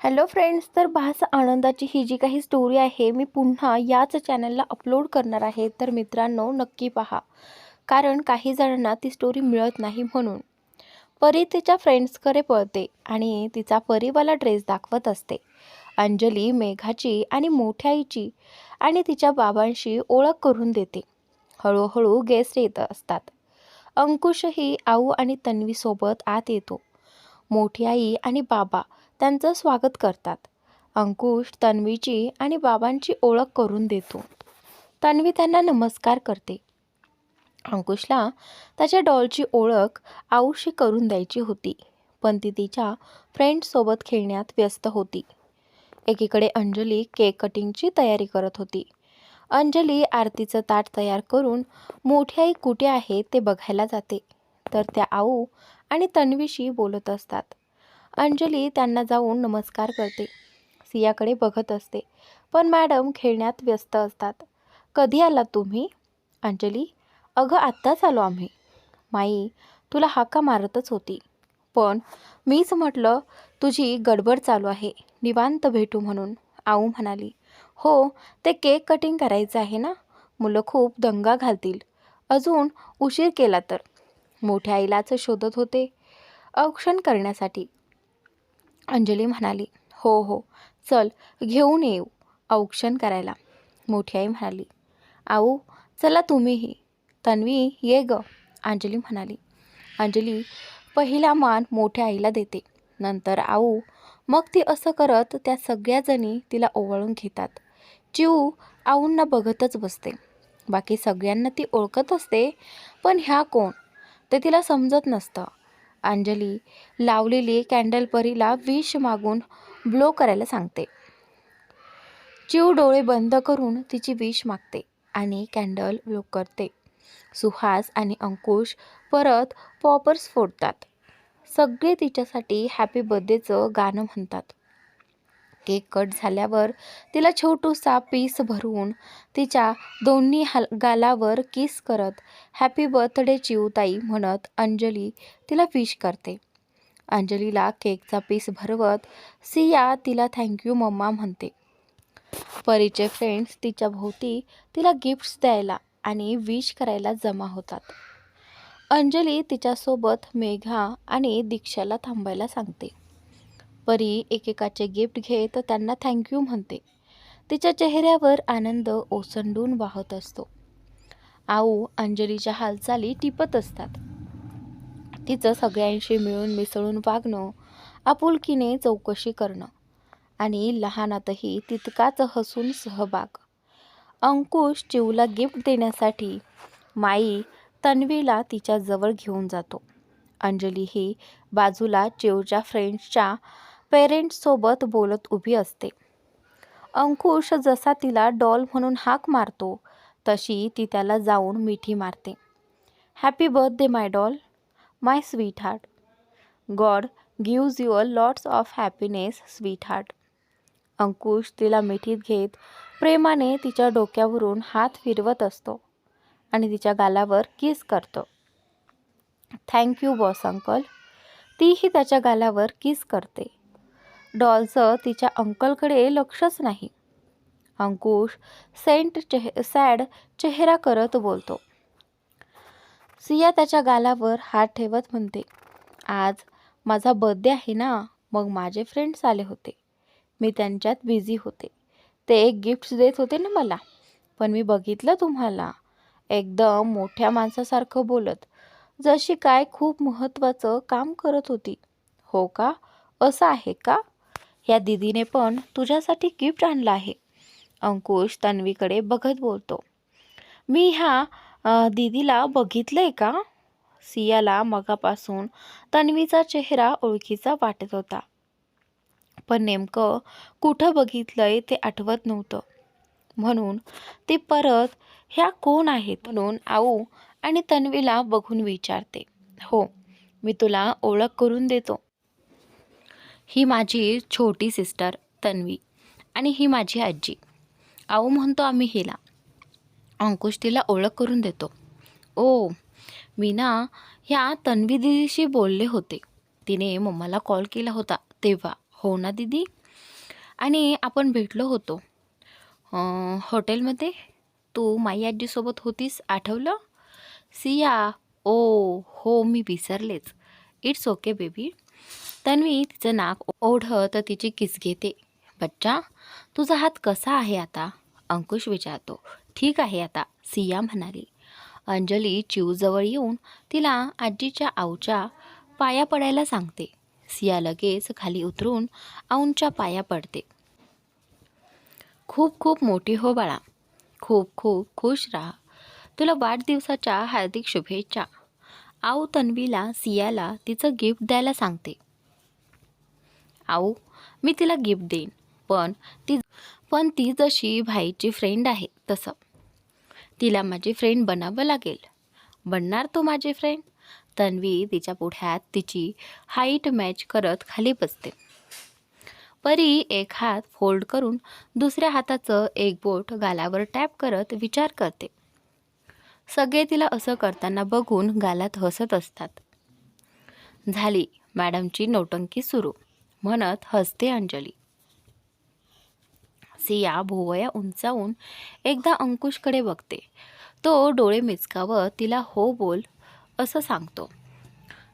Hello friends, तर भास आनंदाची ही जी काही स्टोरी आहे मी पुन्हा याच चॅनलला अपलोड करणार आहे. तर मित्रांनो, नक्की पहा, कारण काही जणांना ती स्टोरी मिळत नाही. म्हणून परी तिच्या फ्रेंड्सकडे पळते आणि तिचा परीवाला ड्रेस दाखवत असते. अंजली मेघाची आणि मोठ्या आईची आणि तिच्या बाबांशी ओळख करून देते. हळूहळू गेस्ट येत असतात. अंकुशही आऊ आणि तन्वीसोबत आत येतो. मोठी आई आणि बाबा त्यांचं स्वागत करतात. अंकुश तन्वीची आणि बाबांची ओळख करून देतो. तन्वी त्यांना नमस्कार करते. अंकुशला त्याच्या डॉलची ओळख आऊशी करून द्यायची होती, पण ती तिच्या फ्रेंड्ससोबत खेळण्यात व्यस्त होती. एकीकडे अंजली केक कटिंगची तयारी करत होती. अंजली आरतीचं ताट तयार करून मोठी आई कुठे आहे ते बघायला जाते, तर त्या आऊ आणि तन्वीशी बोलत असतात. अंजली त्यांना जाऊन नमस्कार करते. सियाकडे बघत असते, पण मॅडम खेळण्यात व्यस्त असतात. कधी आलात तुम्ही? अंजली: अगं आत्ताच आलो आम्ही. माई तुला हाका मारतच होती, पण मीच म्हटलं तुझी गडबड चालू आहे, निवांत भेटू म्हणून. आऊ म्हणाली: हो, ते केक कटिंग करायचं आहे ना, मुलं खूप दंगा घालतील अजून उशीर केला तर. मोठ्या आईलाच शोधत होते औक्षण करण्यासाठी. अंजली म्हणाली: हो हो, चल घेऊन येऊ औक्षण करायला. मोठी आई म्हणाली: आऊ चला तुम्हीही. तन्वी ये ग, अंजली म्हणाली. अंजली पहिला मान मोठ्या आईला देते, नंतर आऊ. मग ती असं करत त्या सगळ्याजणी तिला ओवाळून घेतात. चिऊ आऊंना बघतच बसते. बाकी सगळ्यांना ती ओळखत असते, पण ह्या कोण ते तिला समजत नसतं. अंजली लावलेली कॅन्डल परीला विश मागून ब्लो करायला सांगते. चिऊ डोळे बंद करून तिची विश मागते आणि कॅन्डल ब्लो करते. सुहास आणि अंकुश परत पॉपर्स फोडतात. सगळे तिच्यासाठी हॅपी बर्थडेचं गाणं म्हणतात. केक कट झाल्यावर तिला छोटूसा पीस भरून तिच्या दोन्ही गालावर किस करत हॅपी बर्थडे चिऊताई म्हणत अंजली तिला विश करते. अंजलीला केकचा पीस भरवत सिया तिला थँक्यू मम्मा म्हणते. परीचे फ्रेंड्स तिच्या भोवती तिला गिफ्ट्स द्यायला आणि विश करायला जमा होतात. अंजली तिच्यासोबत मेघा आणि दीक्षाला थांबायला सांगते. परी एकेकाचे गिफ्ट घेत त्यांना थँक्यू म्हणते. तिच्या चेहऱ्यावर आनंद ओसंडून वाहत असतो. आऊ अंजलीच्या हालचाली टिपत असतात. तिचं सगळ्यांशी मिळून मिसळून वागणं, आपुलकीने चौकशी करणं आणि लहानातही तितकाच हसून सहभाग. अंकुश चिऊला गिफ्ट देण्यासाठी माई तन्वीला तिच्या जवळ घेऊन जातो. अंजली ही बाजूला चिऊच्या फ्रेंड्सच्या पेरेंट्ससोबत बोलत उभी असते. अंकुश जसा तिला डॉल म्हणून हाक मारतो, तशी ती त्याला जाऊन मिठी मारते. Happy birthday my doll, my sweetheart. God gives you a lots of happiness sweetheart. Ankush तिला मिठीत घेत प्रेमाने तिच्या डोक्यावरून हात फिरवत असतो आणि तिच्या गालावर किस करतो. Thank you boss uncle. तीही त्याच्या गालावर किस करते. डॉलचं तिच्या अंकलकडे लक्षच नाही. अंकुश सॅड चेहरा करत बोलतो. सिया त्याच्या गालावर हात ठेवत म्हणते, आज माझा बर्थडे आहे ना, मग माझे फ्रेंड्स आले होते. मी त्यांच्यात बिझी होते. ते गिफ्ट्स देत होते ना मला, पण मी बघितलं तुम्हाला एकदम मोठ्या माणसासारखं बोलत, जशी काय खूप महत्त्वाचं काम करत होती. हो का, असं आहे का? या दीदीने पण तुझ्यासाठी गिफ्ट आणलं आहे. अंकुश तन्वीकडे बघत बोलतो. मी ह्या दीदीला बघितलंय का? सियाला मगापासून तन्वीचा चेहरा ओळखीचा वाटत होता, पण नेमकं कुठं बघितलंय ते आठवत नव्हतं. म्हणून ती परत ह्या कोण आहेत म्हणून आऊ आणि तन्वीला बघून विचारते. हो, मी तुला ओळख करून देतो. ही माझी छोटी सिस्टर तन्वी आणि ही माझी आजी. आऊ म्हणतो आम्ही हिला. अंकुश तिला ओळख करून देतो. ओ, मी ना ह्या तन्वी दीदीशी बोलले होते. तिने मम्माला कॉल केला होता तेव्हा. हो ना दीदी, आणि आपण भेटलो होतो हॉटेलमध्ये. तू माई आजीसोबत होतीस, आठवलं? सिया, ओ हो, मी विसरलेच. It's okay baby. तन्वी तिचं नाक ओढत तिची किस घेते. बच्चा, तुझा हात कसा आहे आता? अंकुश विचारतो. ठीक आहे आता, सिया म्हणाली. अंजली चिवजवळ येऊन तिला आजीच्या आऊच्या पाया पडायला सांगते. सिया लगेच खाली उतरून आऊंच्या पाया पडते. खूप खूप मोठी हो बाळा, खूप खूप खुश राहा. तुला वाढदिवसाच्या हार्दिक शुभेच्छा. आऊ तन्वीला सियाला तिचं गिफ्ट द्यायला सांगते. आऊ, मी तिला गिफ्ट देईन, पण ती जशी भाईची फ्रेंड आहे तसं तिला माझी फ्रेंड बनावं लागेल. बनणार तो माझी फ्रेंड? तन्वी तिच्या पुढ्यात तिची हाईट मॅच करत खाली बसते. परी एक हात फोल्ड करून दुसऱ्या हाताचं एक बोट गालावर टॅप करत विचार करते. सगळे तिला असं करताना बघून गालात हसत असतात. झाली मॅडमची नौटंकी सुरू, म्हणत हसते अंजली. सिया भुवया उंचावून एकदा अंकुशकडे बघते. तो डोळे मिचकावत तिला हो बोल असं सांगतो.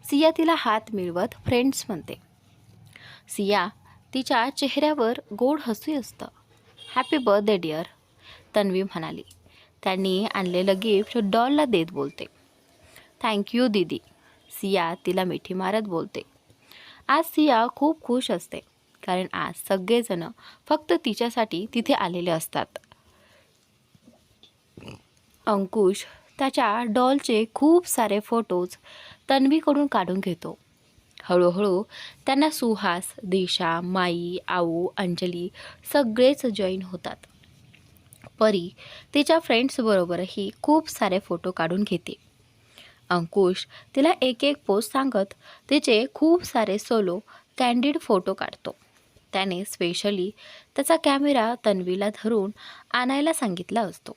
सिया तिला हात मिळवत फ्रेंड्स म्हणते. सिया तिच्या चेहऱ्यावर गोड हसू असतं. हॅपी बर्थडे डिअर, तन्वी म्हणाली. त्यांनी आणलेलं गिफ्ट डॉलला देत बोलते. थँक्यू दीदी, सिया तिला मिठी मारत बोलते. आज सिया खूप खुश असते, कारण आज सगळेजण फक्त तिच्यासाठी तिथे आलेले असतात. अंकुश त्याच्या डॉलचे खूप सारे फोटोज तन्वीकडून काढून घेतो. हळूहळू त्यांना सुहास, दिशा, माई, आऊ, अंजली सगळेच जॉईन होतात. परी तिच्या फ्रेंड्सबरोबरही खूप सारे फोटो काढून घेते. अंकुश तिला एक एक पोस्ट सांगत तिचे खूप सारे सोलो कॅन्डिड फोटो काढतो. त्याने स्पेशली त्याचा कॅमेरा तन्वीला धरून आणायला सांगितला असतो.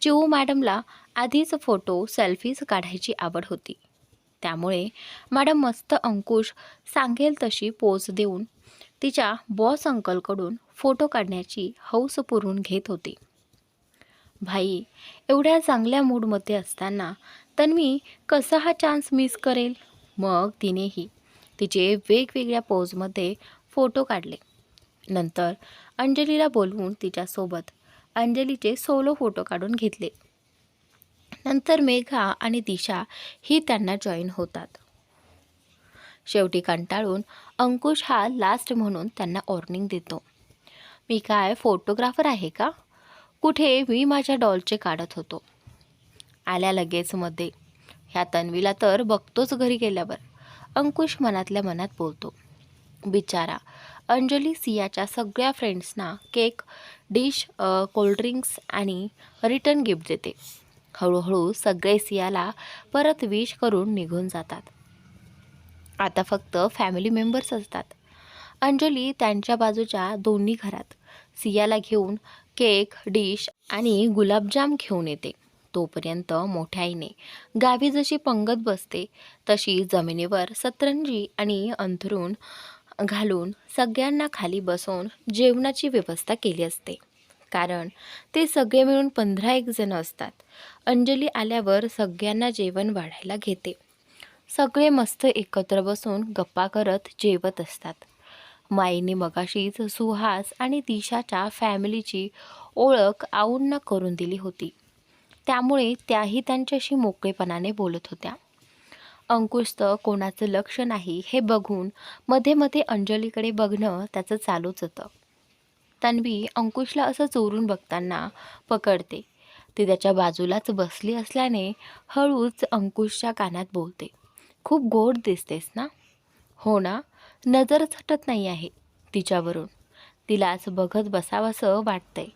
चिऊ मॅडमला आधीच फोटो सेल्फीज काढायची आवड होती. त्यामुळे मॅडम मस्त अंकुश सांगेल तशी पोज देऊन तिच्या बॉस अंकलकडून फोटो काढण्याची हौस पुरवून घेत होती. भाई एवढ्या चांगल्या मूडमध्ये असताना तन्वी कसा हा चान्स मिस करेल? मग तिनेही तिचे वेगवेगळ्या पोजमध्ये फोटो काढले. नंतर अंजलीला बोलवून तिच्यासोबत अंजलीचे सोलो फोटो काढून घेतले. नंतर मेघा आणि दिशा ही त्यांना जॉईन होतात. शेवटी कंटाळून अंकुश हा लास्ट म्हणून त्यांना वॉर्निंग देतो. मी काय फोटोग्राफर आहे का? कुठे मी माझ्या डॉलचे काढत होतो. आल्या लगेच मध्ये ह्या तन्वीला तर बघतोच घरी गेल्यावर, अंकुश मनातल्या मनात बोलतो. बिचारा अंजली सियाच्या सगळ्या फ्रेंड्सना केक, डिश, कोल्ड्रिंक्स आणि रिटर्न गिफ्ट देते. हळूहळू सगळे सियाला परत विश करून निघून जातात. आता फक्त फॅमिली मेंबर्स असतात. अंजली त्यांच्या बाजूच्या दोन्ही घरात सियाला घेऊन केक, डिश आणि गुलाबजाम घेऊन येते. तोपर्यंत मोठ्या आईने गावी जशी पंगत बसते तशी जमिनीवर सतरंजी आणि अंथरूण घालून सगळ्यांना खाली बसवून जेवणाची व्यवस्था केली असते. कारण ते सगळे मिळून 15-1 जण असतात. अंजली आल्यावर सगळ्यांना जेवण वाढायला घेते. सगळे मस्त एकत्र बसून गप्पा करत जेवत असतात. माईने मगाशीच सुहास आणि दिशाच्या फॅमिलीची ओळख आऊंना करून दिली होती. त्यामुळे त्याही त्यांच्याशी मोकळेपणाने बोलत होत्या. अंकुशचं कोणाचं लक्ष नाही हे बघून मध्ये मध्ये अंजलीकडे बघणं त्याचं चालूच होतं. तन्वी अंकुशला असं चोरून बघताना पकडते. ती त्याच्या बाजूलाच बसली असल्याने हळूच अंकुशच्या कानात बोलते. खूप गोड दिसतेस ना? हो ना, नजरच हटत नाही आहे तिच्यावरून. तिलाच बघत बसावंसं वाटतंय.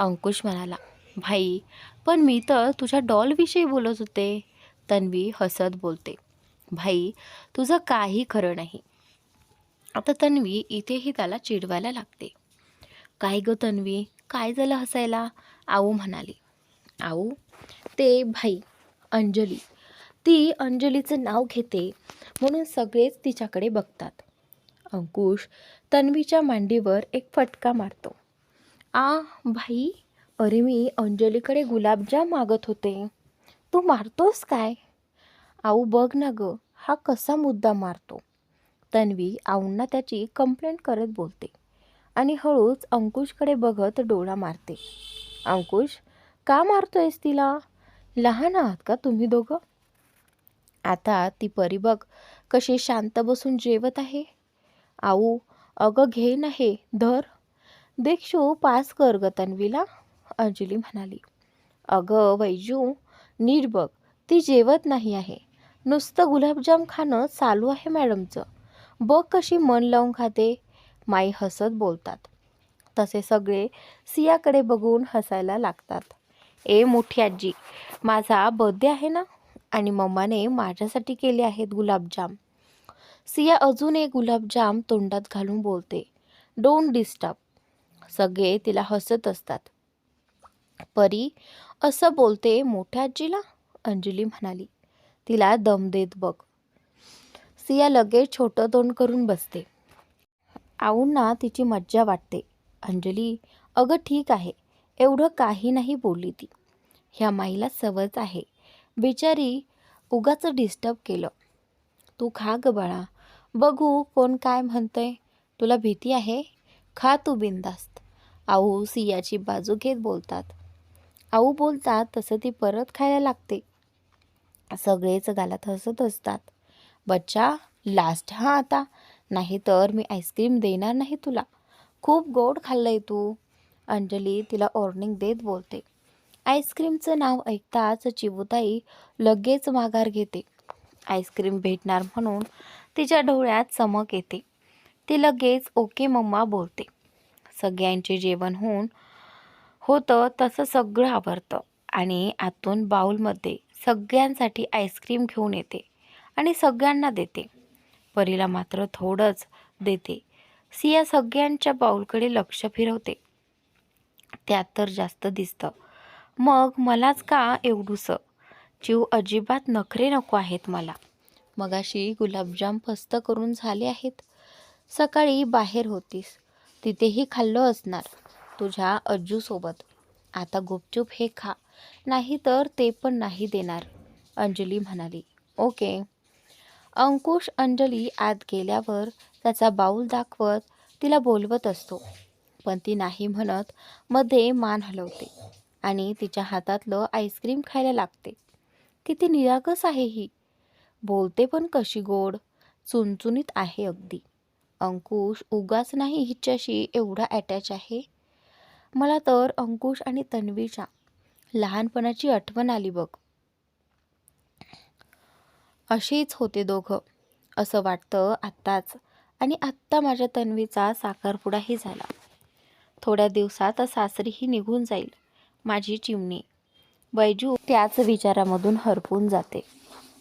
अंकुश म्हणाला. भाई, पण मी तर तुझ्या डॉलविषयी बोलत होते, तन्वी हसत बोलते. भाई, तुझं काही खरं नाही. आता तन्वी इथेही त्याला चिडवायला लागते. काय गं तन्वी, काय झालं हसायला? आऊ म्हणाली. आऊ, ते भाई अंजली, ती अंजलीचं नाव घेते म्हणून सगळेच तिच्याकडे बघतात. अंकुश तन्वीच्या मांडीवर एक फटका मारतो. भाई, अरे मी अंजलीकडे गुलाबजाम मागत होते. तू मारतोस काय? आऊ बघ ना ग, हा कसा मुद्दा मारतो. तन्वी आऊंना त्याची कंप्लेंट करत बोलते आणि हळूच अंकुशकडे बघत डोळा मारते. अंकुश, का मारतोयस तिला? लहान आहात का तुम्ही दोघं? आता ती परी बघ कशी शांत बसून जेवत आहे. आऊ, अगं घे ना हे, धर. दीक्षू पास कर ग तन्वीला, अंजली म्हणाली. अगं वैजू, नीट बघ, ती जेवत नाही आहे. नुसतं गुलाबजाम खाणं चालू आहे मॅडमचं. बघ कशी मन लावून खाते. माई हसत बोलतात. तसे सगळे सियाकडे बघून हसायला लागतात. ए मोठी आजी, माझा बर्थडे आहे ना, आणि मम्माने माझ्यासाठी केले आहेत गुलाबजाम. सिया अजून एक गुलाबजाम तोंडात घालून बोलते. Don't disturb. सगळे तिला हसत असतात. परी असं बोलते मोठ्या आजीला, अंजली म्हणाली. तिला दम देत बघ. सिया लगेच छोटं तोंड करून बसते. आऊंना तिची मज्जा वाटते. अंजली, अगं ठीक आहे, एवढं काही नाही बोलली ती. ह्या माईला सवयच आहे. बिचारी उगाच डिस्टर्ब केलं. तू खा ग बाळा, बघू कोण काय म्हणतंय. तुला भीती आहे? खा तू बिंदास्त. आऊ सियाची बाजू घेत बोलतात. आऊ बोलतात तसं ती परत खायला लागते. सगळेच गालात हसत असतात. बच्चा, लास्ट हा आता, नाही तर मी आईस्क्रीम देणार नाही तुला. खूप गोड खाल्लंय तू, अंजली तिला वॉर्निंग देत बोलते. आईस्क्रीमचं नाव ऐकताच चिवताई लगेच माघार घेते. आईस्क्रीम भेटणार म्हणून तिच्या डोळ्यात चमक येते. ती लगेच ओके मम्मा बोलते. सगळ्यांचे जेवण होतं तसं सगळं आवरतं आणि आतून बाउलमध्ये सगळ्यांसाठी आईस्क्रीम घेऊन येते आणि सगळ्यांना देते. परीला मात्र थोडंच देते. सिया सगळ्यांच्या बाउलकडे लक्ष फिरवते. त्यात तर जास्त दिसतं. मग मलाच का एवढूसं? चिव अजिबात नखरे नको आहेत मला. मगाशी गुलाबजाम फस्त करून झाले आहेत. सकाळी बाहेर होतीस, तिथेही खाल्लं असणार तुझ्या अज्जूसोबत. आता गुपचूप हे खा, नाही तर ते पण नाही देणार, अंजली म्हणाली. ओके. अंकुश अंजली आत गेल्यावर त्याचा बाऊल दाखवत तिला बोलवत असतो. पण ती नाही म्हणत मध्ये मान हलवते आणि तिच्या हातातलं आईस्क्रीम खायला लागते. किती निरागस आहे ही. बोलते पण कशी गोड, चुणचुणीत आहे अगदी. अंकुश उगाच नाही हिच्याशी एवढा अटॅच आहे. मला तर अंकुश आणि तन्वीच्या लहानपणाची आठवण आली बघ. अशीच होते दोघं, असं वाटतं आत्ताच. आणि आत्ता माझ्या तन्वीचा साखरपुडाही झाला. थोड्या दिवसात सासरीही निघून जाईल माझी चिमणी. बैजू त्याच विचारामधून हरपून जाते.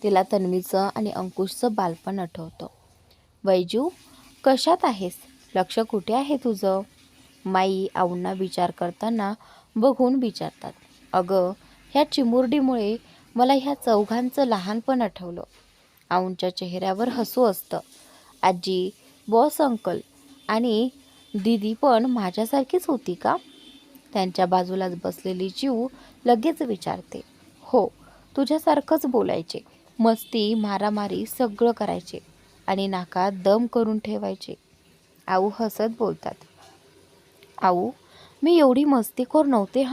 तिला तन्वीचं आणि अंकुशचं बालपण आठवतं. बैजू, कशात आहेस? लक्ष कुठे आहे तुझं? माई आऊंना विचार करताना बघून विचारतात. अगं, ह्या चिमुरडीमुळे मला ह्या चौघांचं लहानपण आठवलं. आऊंच्या चेहऱ्यावर हसू असतं. आजी, बॉस अंकल आणि दीदी पण माझ्यासारखीच होती का? त्यांच्या बाजूलाच बसलेली चिऊ लगेच विचारते. हो, तुझ्यासारखंच बोलायचे, मस्ती मारामारी सगळं करायचे आणि नाकात दम करून ठेवायचे. आऊ हसत बोलतात. आऊ, मी एवढी मस्तीखोर नव्हते.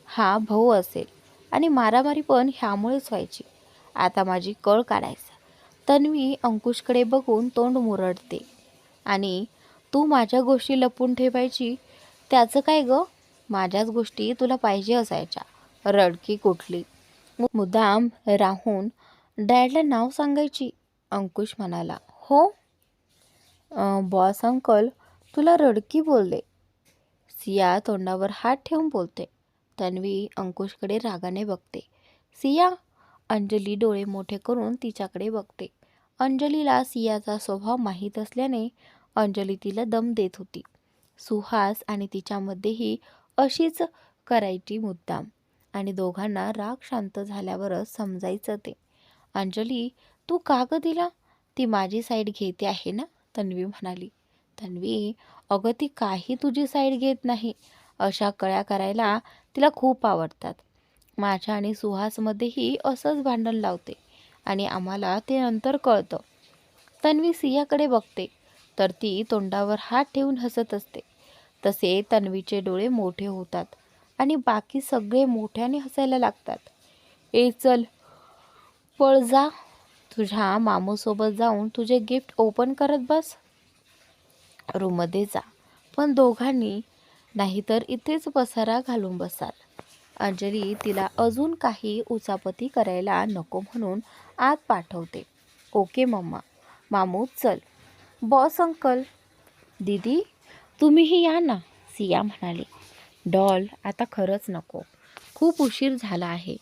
हा भाऊ असेल आणि मारामारी पण ह्यामुळेच व्हायची. आता माझी कळ काढायचा. तन्वी अंकुशकडे बघून तोंड मुरडते. आणि तू माझ्या गोष्टी लपून ठेवायची त्याचं काय ग? माझ्याच गोष्टी तुला पाहिजे असायच्या. रडकी कुठली. मुद्दाम राहून डॅडला नाव सांगायची, अंकुश म्हणाला. हो, बॉस अंकल तुला रडकी बोलले. सिया तोंडावर हात ठेवून बोलते. तन्वी अंकुशकडे रागाने बघते. सिया, अंजली डोळे मोठे करून तिच्याकडे बघते. अंजलीला सियाचा स्वभाव माहीत असल्याने अंजली तिला दम देत होती. सुहास आणि तिच्यामध्येही अशीच करायची मुद्दाम. आणि दोघांना राग शांत झाल्यावरच समजायचं ते. अंजली, तू का ग दिला? ती माझी साईड घेते आहे ना, तन्वी म्हणाली. तन्वी, अगं ती काही तुझी साईड घेत नाही. अशा कळ्या करायला तिला खूप आवडतात. माझ्या आणि सुहासमध्येही असंच भांडण लावते आणि आम्हाला ते नंतर कळतं. तन्वी सियाकडे बघते तर ती तोंडावर हात ठेवून हसत असते. तसे तन्वीचे डोळे मोठे होतात आणि बाकी सगळे मोठ्याने हसायला लागतात. ए चल, पळ जा. तुझ्या मामूसोबत जाऊन तुझे गिफ्ट ओपन करत बस. रूममध्ये जा, पण दोघांनी, नाहीतर इथेच पसारा घालून बसाल. अंजली तिला अजून काही उचापती करायला नको म्हणून आत पाठवते. ओके मम्मा. मामू चल. Boss uncle. दीदी तुम्हीही या ना, सिया म्हणाली. डॉल, आता खरंच नको. खूप उशीर झाला आहे.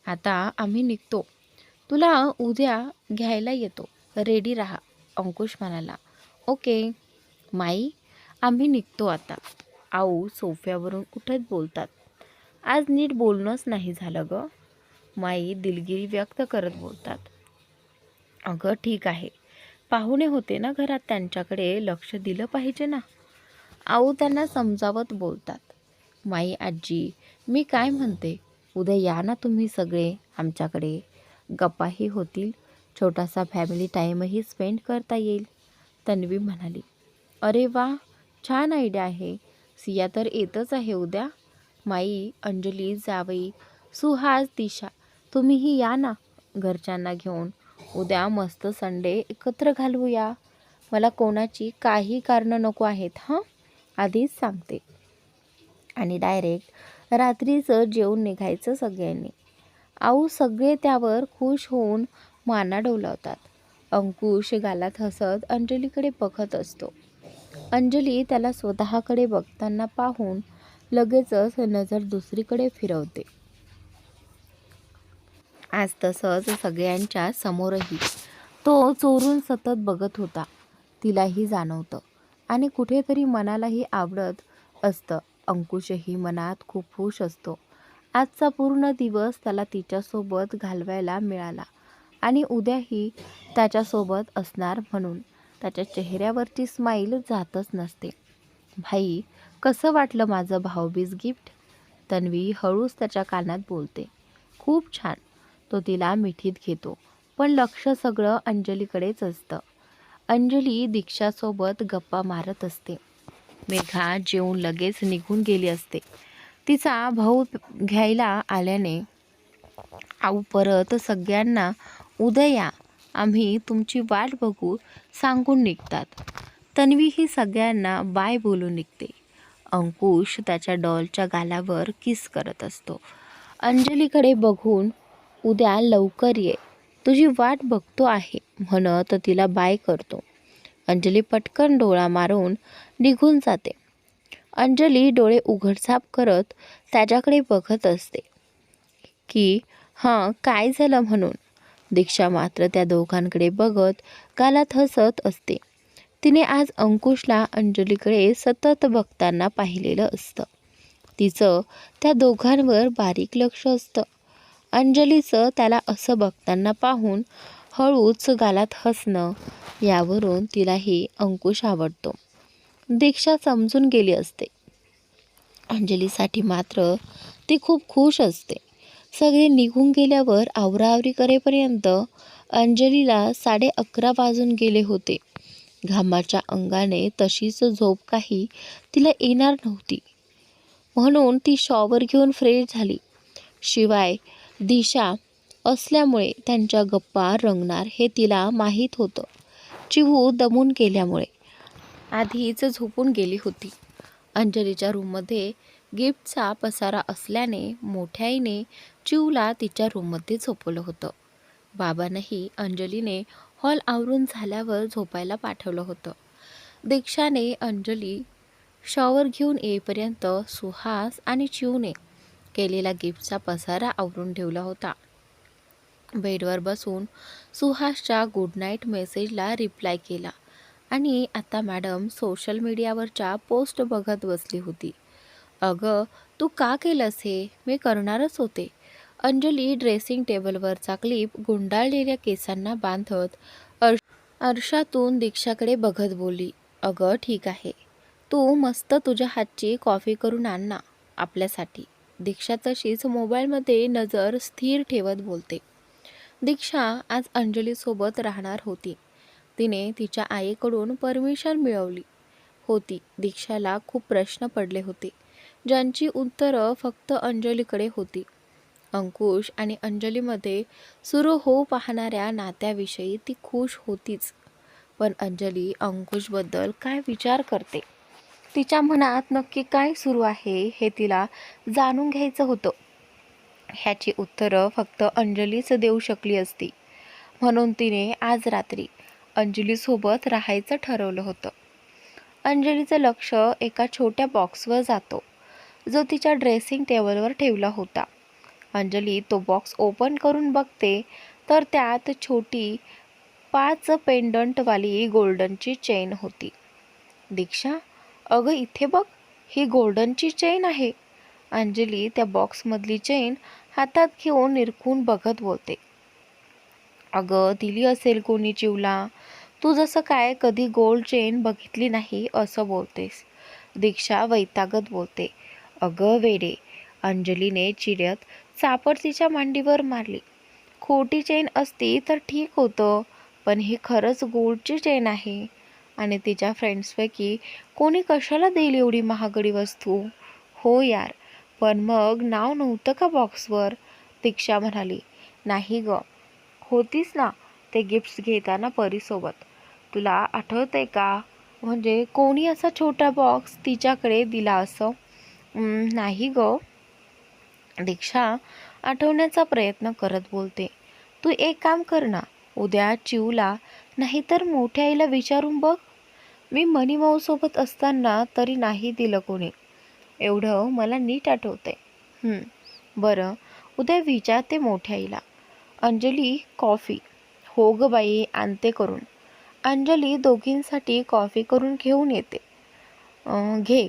आता आम्ही निघतो. तुला उद्या घ्यायला येतो. रेडी राहा, अंकुश म्हणाला. ओके माई, आम्ही निघतो आता. आऊ सोफ्यावरून उठत बोलतात. आज नीट बोलणंच नाही झालं ग. माई दिलगिरी व्यक्त करत बोलतात. अगं ठीक आहे, पाहुणे होते ना घरात, त्यांच्याकडे लक्ष दिलं पाहिजे ना. आऊ त्यांना समजावत बोलतात. माई आजी, मी काय म्हणते, उद्या या ना तुम्ही सगळे आमच्याकडे. गप्पाही होतील, छोटासा फॅमिली टाईमही स्पेंड करता येईल. तन्वी म्हणाली. अरे वा, छान आयडिया आहे. सिया तर येतच आहे उद्या. माई, अंजली, जावई, सुहास, दिशा, तुम्हीही या ना घरच्यांना घेऊन. उद्या मस्त संडे एकत्र घालवूया. मला कोणाची काही कारणं नको आहेत हां, आधीच सांगते. आणि डायरेक्ट रात्रीचं जेवून निघायचं सगळ्यांनी. आऊ सगळे त्यावर खुश होऊन माना डोलावतात. अंकुश गालात हसत अंजलीकडे बघत असतो. अंजली त्याला स्वतःकडे बघताना पाहून लगेचच नजर दुसरीकडे फिरवते. आज तसंच सगळ्यांच्या समोरही तो चोरून सतत बघत होता. तिलाही जाणवतं आणि कुठेतरी मनालाही आवडत असतं. अंकुशही मनात खूप खुश असतो. आजचा पूर्ण दिवस त्याला तिच्यासोबत घालवायला मिळाला आणि उद्याही त्याच्यासोबत असणार म्हणून त्याच्या चेहऱ्यावरची स्माईल जातच नसते. भाई, कसं वाटलं माझं भाऊबीज गिफ्ट? तन्वी हळूच त्याच्या कानात बोलते. खूप छान. तो तिला मिठीत घेतो, पण लक्ष सगळं अंजलीकडेच असतं. अंजली दीक्षासोबत गप्पा मारत असते. मेघा जेवून लगेच निघून गेली असते. तिचा भाऊ घ्यायला आल्याने आऊ परत सगळ्यांना उद्या या, आम्ही तुमची वाट बघू सांगून निघतात. तन्वी ही सगळ्यांना बाय बोलून निघते. अंकुश त्याच्या डॉलच्या गालावर किस करत असतो. अंजलीकडे बघून उद्या लवकर ये, तुझी वाट बघतो आहे म्हणत तिला बाय करतो. अंजली पटकन डोळा मारून निघून जाते. अंजली डोळे उघडझाप करत त्याच्याकडे बघत असते की हां काय झालं म्हणून. दीक्षा मात्र त्या दोघांकडे बघत गालात हसत असते. तिने आज अंकुशला अंजलीकडे सतत बघताना पाहिलेलं असतं. तिचं त्या दोघांवर बारीक लक्ष असतं. अंजलीचं त्याला असं बघताना पाहून हळूच गालात हसणं, यावरून तिलाही अंकुश आवडतो. दीक्षा समजून गेली असते. अंजलीसाठी मात्र ती खूप खुश असते. सगळे निघून गेल्यावर आवराआवरी करेपर्यंत अंजलीला 11:30 वाजून गेले होते. घामाच्या अंगाने तशीच झोप काही तिला येणार नव्हती, म्हणून ती शॉवर घेऊन फ्रेश झाली. शिवाय दिशा असल्यामुळे त्यांच्या गप्पा रंगणार हे तिला माहीत होतं. चिवू दमून गेल्यामुळे आधीच झोपून गेली होती. अंजलीच्या रूममध्ये गिफ्टचा पसारा असल्याने मोठ्या आईने चिवूला तिच्या रूममध्ये झोपवलं होतं. बाबांनाही अंजलीने हॉल आवरून झाल्यावर झोपायला पाठवलं होतं. दीक्षाने अंजली शॉवर घेऊन येईपर्यंत सुहास आणि चिवूने केलेला गिफ्टचा पसारा आवरून ठेवला होता. बेडवर बसून सुहासच्या गुड नाईट मेसेजला रिप्लाय केला आणि आता मॅडम सोशल मीडियावरच्या पोस्ट बघत बसली होती. अगं तू का केलंस हे? मी करणारच होते. अंजली ड्रेसिंग टेबलवरचा क्लिप गुंडाळलेल्या केसांना बांधत आरशातून दीक्षाकडे बघत बोलली, अगं ठीक आहे, तू मस्त तुझ्या हातची कॉफी करून आण ना आपल्यासाठी. दीक्षा तशीच मोबाईलमध्ये नजर स्थिर ठेवत बोलते. दीक्षा आज अंजलीसोबत राहणार होती. तिने तिच्या आईकडून परमिशन मिळवली होती. दीक्षाला खूप प्रश्न पडले होते, ज्यांची उत्तरं फक्त अंजलीकडे होती. अंकुश आणि अंजलीमध्ये सुरू होऊ पाहणाऱ्या नात्याविषयी ती खुश होतीच, पण अंजली अंकुशबद्दल काय विचार करते, तिच्या मनात नक्की काय सुरू आहे हे तिला जाणून घ्यायचं होतं. ह्याची उत्तरं फक्त अंजलीच देऊ शकली असती. म्हणून तिने आज रात्री अंजलीसोबत राहायचं ठरवलं होतं. अंजलीचं लक्ष एका छोट्या बॉक्सवर जातो, जो तिच्या ड्रेसिंग टेबलवर ठेवला होता. अंजली तो बॉक्स ओपन करून बघते तर त्यात छोटी 5 पेंडंटवाली गोल्डनची चेन होती. दीक्षा, अगं इथे बघ, ही गोल्डनची चेन आहे. अंजली त्या बॉक्समधली चेन हातात घेऊन निरखून बघत बोलते, अगं दिली असेल कोणी चिवला. तू जसं काय कधी गोल्ड चेन बघितली नाही असं बोलतेस. दीक्षा वैतागत बोलते, अगं वेडे. अंजलीने चिडत चापट तिच्या मांडीवर मारली. खोटी चेन असती तर ठीक होतं, पण ही खरंच गोल्डची चेन आहे. आणि तिच्या फ्रेंड्सपैकी कोणी कशाला देईल एवढी महागडी वस्तू. हो यार, पण मग नाव नव्हतं का बॉक्सवर? दीक्षा म्हणाली. नाही ग, होतीच ना ते गिफ्ट्स घेताना परीसोबत. तुला आठवतंय का? म्हणजे कोणी असा छोटा बॉक्स तिच्याकडे दिला असं? नाही ग. दीक्षा आठवण्याचा प्रयत्न करत बोलते. तू एक काम कर ना, उद्या चिवला नाहीतर मोठ्या आईला विचारून बघ. मी मनीमाऊसोबत असताना तरी नाही दिलं कोणी, एवढं मला नीट आठवतंय. बरं, उद्या विचारते मोठ्या आईला. अंजली कॉफी. हो ग बाई, आणते करून. अंजली दोघींसाठी कॉफी करून घेऊन येते. घे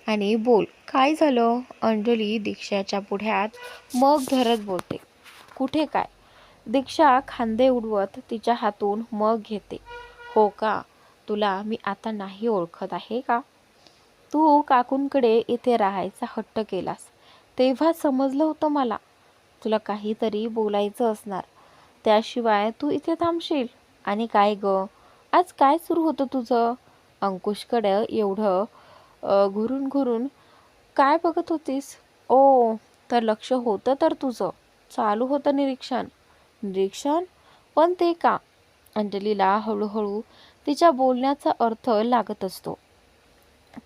आणि बोल, काय झालं? अंजली दीक्षाच्या पुढ्यात मग धरत बोलते. कुठे काय? दीक्षा खांदे उडवत तिच्या हातून मग घेते. हो का, तुला मी आता नाही ओळखत आहे का? तू काकूंकडे इथे राहायचा हट्ट केलास तेव्हा समजलं होतं मला, तुला काहीतरी बोलायचं असणार, त्याशिवाय तू इथे थांबशील. आणि काय ग, आज काय सुरू होतं तुझं? अंकुशकडे एवढं घुरून घुरून काय बघत होतीस? ओ, तर लक्ष होतं तर तुझं. चालू होतं निरीक्षण. निरीक्षण? पण ते का? अंजलीला हळूहळू तिच्या बोलण्याचा अर्थ लागत असतो,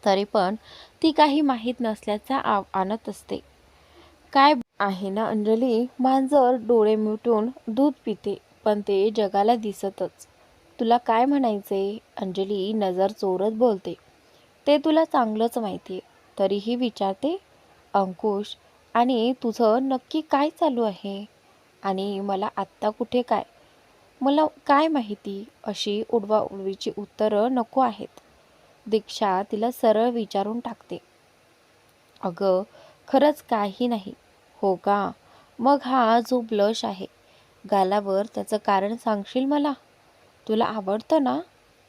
तरी पण ती काही माहीत नसल्याचा आणत असते. काय आहे ना अंजली, मांजर डोळे मिटून दूध पिते, पण ते जगाला दिसतच. तुला काय म्हणायचे? अंजली नजर चोरत बोलते. ते तुला चांगलंच माहिती, तरीही विचारते. अंकुश आणि तुझं नक्की काय चालू आहे? आणि मला आत्ता कुठे काय? मला काय माहिती? अशी उडवाउडवीची उत्तरं नको आहेत. दीक्षा तिला सरळ विचारून टाकते. अगं खरंच काही नाही. हो का, मग हा जो ब्लश आहे गालावर, त्याचं कारण सांगशील मला? तुला आवडतं ना?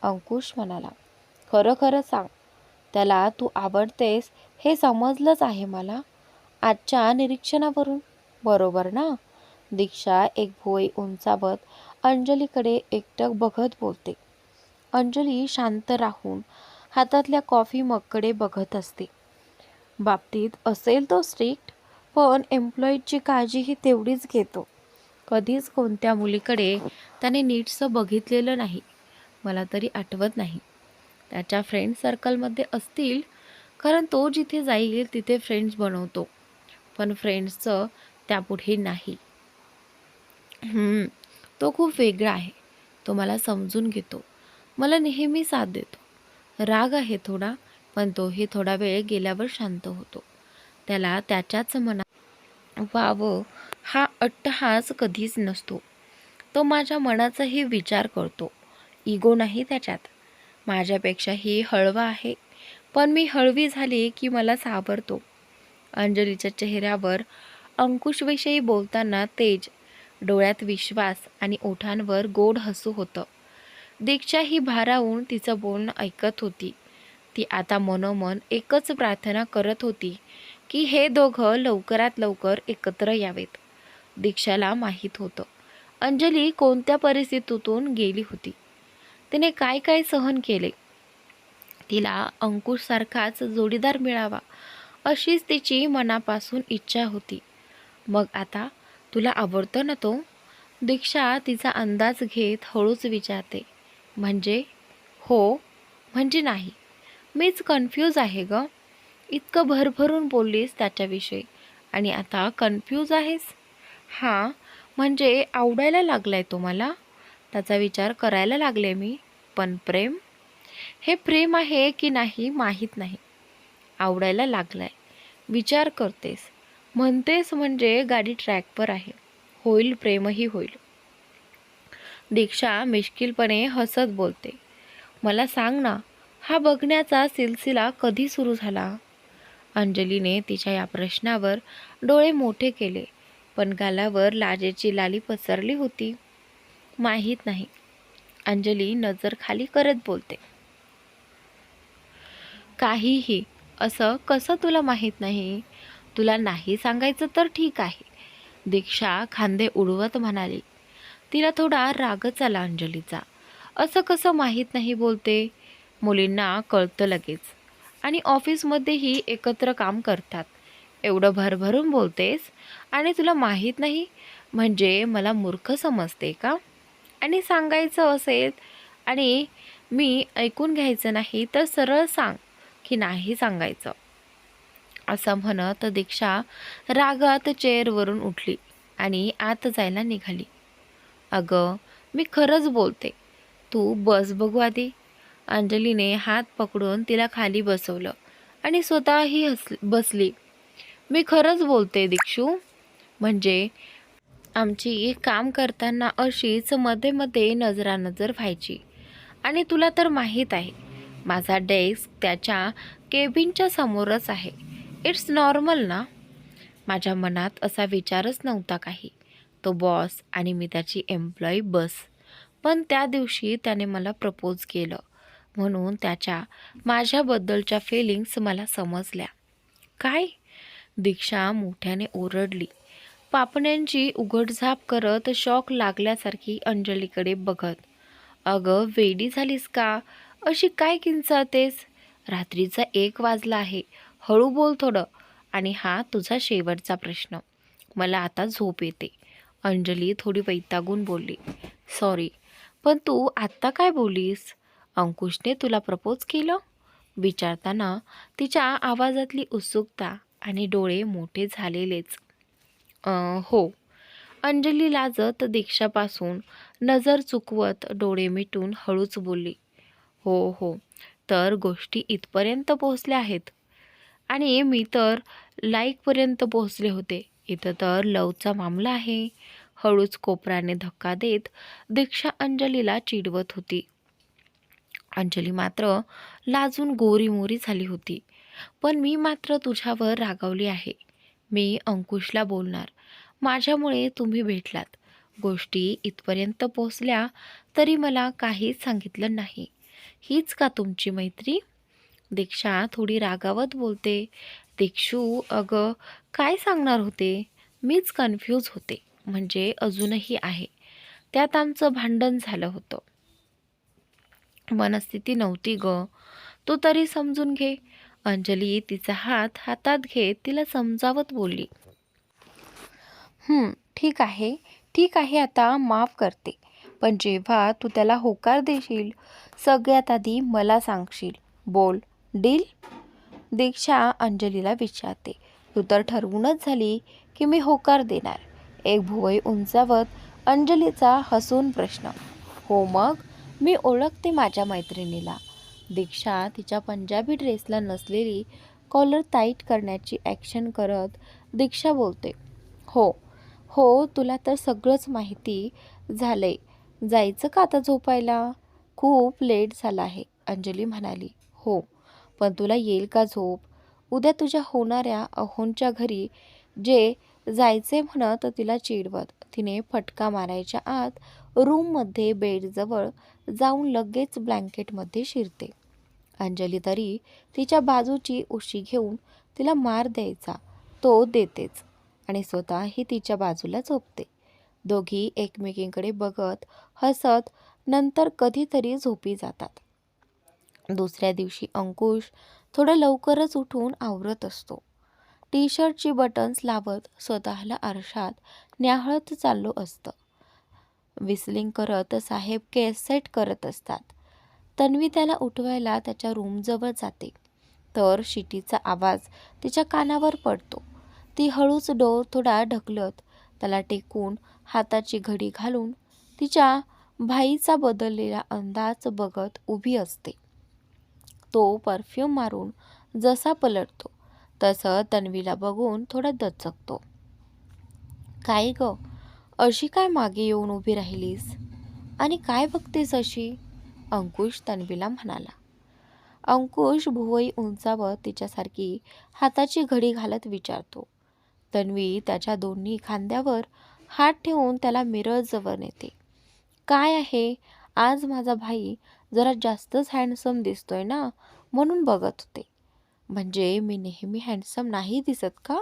अंकुश म्हणाला. खरं खरं सांग, त्याला तू आवडतेस हे समजलंच आहे मला आजच्या निरीक्षणावरून, बरोबर ना? दीक्षा एक भुवई उंचावत अंजलीकडे एकटक बघत बोलते. अंजली शांत राहून हातातल्या कॉफी मगकडे बघत असते. बाबतीत असेल तो स्ट्रिक्ट, पण एम्प्लॉईजची काळजीही तेवढीच घेतो. कधीच कोणत्या मुलीकडे त्याने नीटसं बघितलेलं नाही, मला तरी आठवत नाही. त्याच्या फ्रेंड सर्कलमध्ये असतील, कारण तो जिथे जाईल तिथे फ्रेंड्स बनवतो, पण फ्रेंड्सचं त्यापुढे नाही. तो खूप वेगळा आहे. तो मला समजून घेतो, मला नेहमी साथ देतो. राग आहे थोडा, पण तोही थोडा वेळ गेल्यावर शांत होतो. त्याला त्याच्याच मनात व्हावं हा अट्टहास कधीच नसतो. तो माझ्या मनाचाही विचार करतो. इगो नाही त्याच्यात. माझ्यापेक्षाही हळवा आहे, पण मी हळवी झाली की मला सावरतो. अंजलीच्या चेहऱ्यावर अंकुशविषयी बोलताना तेज, डोळ्यात विश्वास आणि ओठांवर गोड हसू होतं. दीक्षा ही भारावून तिचं बोलणं ऐकत होती. ती आता मनोमन एकच प्रार्थना करत होती की हे दोघं लवकरात लवकर एकत्र यावेत. दीक्षाला माहीत होतं अंजली कोणत्या परिस्थितीतून गेली होती. तिने काय काय सहन केले. तिला अंकुशसारखाच जोडीदार मिळावा अशीच तिची मनापासून इच्छा होती. मग आता तुला आवडतो ना तो? दीक्षा तिचा अंदाज घेत हळूच विचारते. म्हणजे? हो म्हणजे नाही. मीच कन्फ्यूज आहे ग. इतकं भरभरून बोललीस त्याच्याविषयी आणि आता कन्फ्यूज आहेस? हां, म्हणजे आवडायला लागलाय तो मला. त्याचा विचार करायला लागले मी. पण प्रेम? हे प्रेम आहे की नाही माहीत नाही. आवडायला लागलाय. विचार करतेस. म्हणतेस म्हणजे गाडी ट्रॅकवर आहे. होईल, प्रेमही होईल. दीक्षा मिश्किलपणे हसत बोलते. मला सांग ना, हा बघण्याचा सिलसिला कधी सुरू झाला? अंजलीने तिच्या या प्रश्नावर डोळे मोठे केले, पण गालावर लाजेची लाली पसरली होती. माहीत नाही. अंजली नजर खाली करत बोलते. काहीही. असं कसं तुला माहीत नाही? तुला नाही सांगायचं तर ठीक आहे. दीक्षा खांदे उडवत म्हणाली. तिला थोडा रागच आला अंजलीचा. असं कसं माहीत नाही बोलते? मुलींना कळतं लगेच. आणि ऑफिसमध्येही एकत्र काम करतात. एवढं भरभरून बोलतेस आणि तुला माहीत नाही म्हणजे मला मूर्ख समजते का? आणि सांगायचं असेल आणि मी ऐकून घ्यायचं नाही तर सरळ सांग की नाही सांगायचं. असं म्हणत दीक्षा रागात चेअरवरून उठली आणि आत जायला निघाली. अगं, मी खरंच बोलते. तू बस बघू आधी. अंजलीने हात पकडून तिला खाली बसवलं आणि स्वतःही बसली. मी खरंच बोलते दीक्षू. म्हणजे आमची काम करताना अशीच मध्ये मध्ये नजरानजर व्हायची. आणि तुला तर माहीत आहे माझा डेस्क त्याच्या केबिनच्या समोरच आहे. इट्स नॉर्मल ना? माझ्या मनात असा विचारच नव्हता काही. तो बॉस आणि मी त्याची एम्प्लॉई बस. पण त्या दिवशी त्याने मला प्रपोज केलं म्हणून त्याच्या माझ्याबद्दलच्या फिलिंग्स मला समजल्या. काय? दीक्षा मोठ्याने ओरडली, पापण्यांची उघडझाप करत शॉक लागल्यासारखी अंजलीकडे बघत. अगं वेडी झालीस का? अशी काय किंचाळतेस? रात्रीचा 1 वाजला आहे. हळू बोल थोडं. आणि हा तुझा शेवटचा प्रश्न. मला आता झोप येते. अंजली थोडी वैतागून बोलली. सॉरी, पण तू आत्ता काय बोललीस? अंकुशने तुला प्रपोज केलं? विचारताना तिच्या आवाजातली उत्सुकता आणि डोळे मोठे झालेलेच. हो. अंजली लाजत दीक्षापासून नजर चुकवत डोळे मिटून हळूच बोलली. हो हो, तर गोष्टी इथपर्यंत पोहोचल्या आहेत. आणि मी तर लाईकपर्यंत पोहोचले होते. इथं तर लवचा मामला आहे. हळूच कोपराने धक्का देत दीक्षा अंजलीला चिडवत होती. अंजली मात्र लाजून गोरीमोरी झाली होती. पण मी मात्र तुझ्यावर रागावली आहे. मी अंकुशला बोलणार. माझ्यामुळे तुम्ही भेटलात. गोष्टी इथपर्यंत पोचल्या तरी मला काहीच सांगितलं नाही. हीच का तुमची मैत्री? दीक्षा थोडी रागावत बोलते. दीक्षू, अगं काय सांगणार होते? मीच कन्फ्यूज होते. म्हणजे अजूनही आहे. त्यात आमचं भांडण झालं होतं. मनस्थिती नव्हती ग. तू तरी समजून घे. अंजली तिचा हात हातात घेत तिला समजावत बोलली. ठीक आहे, ठीक आहे, आता माफ करते. पण जेव्हा तू त्याला होकार देशील सगळ्यात आधी मला सांगशील. बोल, डील? दीक्षा अंजलीला विचारते. तू तर ठरवूनच झाली की मी होकार देणार. एक भुवई उंचावत अंजलीचा हसून प्रश्न. हो मग? मी ओळखते माझ्या मैत्रिणीला. दीक्षा तिच्या पंजाबी ड्रेसला नसलेली कॉलर टाईट करण्याची ॲक्शन करत दीक्षा बोलते. हो हो, तुला तर सगळंच माहिती झालंय. जायचं का आता झोपायला? खूप लेट झाला आहे, अंजली म्हणाली. हो, पण तुला येईल का झोप? उद्या तुझ्या होणाऱ्या अहोंच्या घरी जे जायचे म्हणत तिला चिडवत तिने फटका मारायच्या आत रूममध्ये बेडजवळ जाऊन लगेच ब्लँकेटमध्ये शिरते. अंजली तरी तिच्या बाजूची उशी घेऊन तिला मार द्यायचा तो देतेच आणि स्वतःही तिच्या बाजूला झोपते. दोघी एकमेकींकडे बघत हसत नंतर कधीतरी झोपी जातात. दुसऱ्या दिवशी अंकुश थोडं लवकरच उठून आवरत असतो. टी शर्टची बटन्स लावत स्वतःला आरशात न्याहाळत चाललो असतं. विसलिंग करत साहेब केस सेट करत असतात. तन्वी त्याला उठवायला त्याच्या रूमजवळ जाते तर शिटीचा आवाज तिच्या कानावर पडतो. ती हळूच डोर थोडा ढकलत त्याला टेकून हाताची घडी घालून तिच्या भाईचा बदललेला अंदाज बघत उभी असते. तो परफ्यूम मारून जसा पलटतो तसं तन्वीला बघून थोडा दचकतो. काय ग, अशी काय मागे येऊन उभी राहिलीस आणि काय बघतेस अशी? अंकुश तन्वीला म्हणाला. अंकुश भुवई उंचावत तिच्यासारखी हाताची घडी घालत विचारतो. तन्वी त्याच्या दोन्ही खांद्यावर हात ठेवून त्याला मिरर जवळ नेते. काय आहे, आज माझा भाई जरा जास्तच हँडसम दिसतोय ना, म्हणून बघत होते. म्हणजे मी नेहमी हँडसम नाही दिसत का?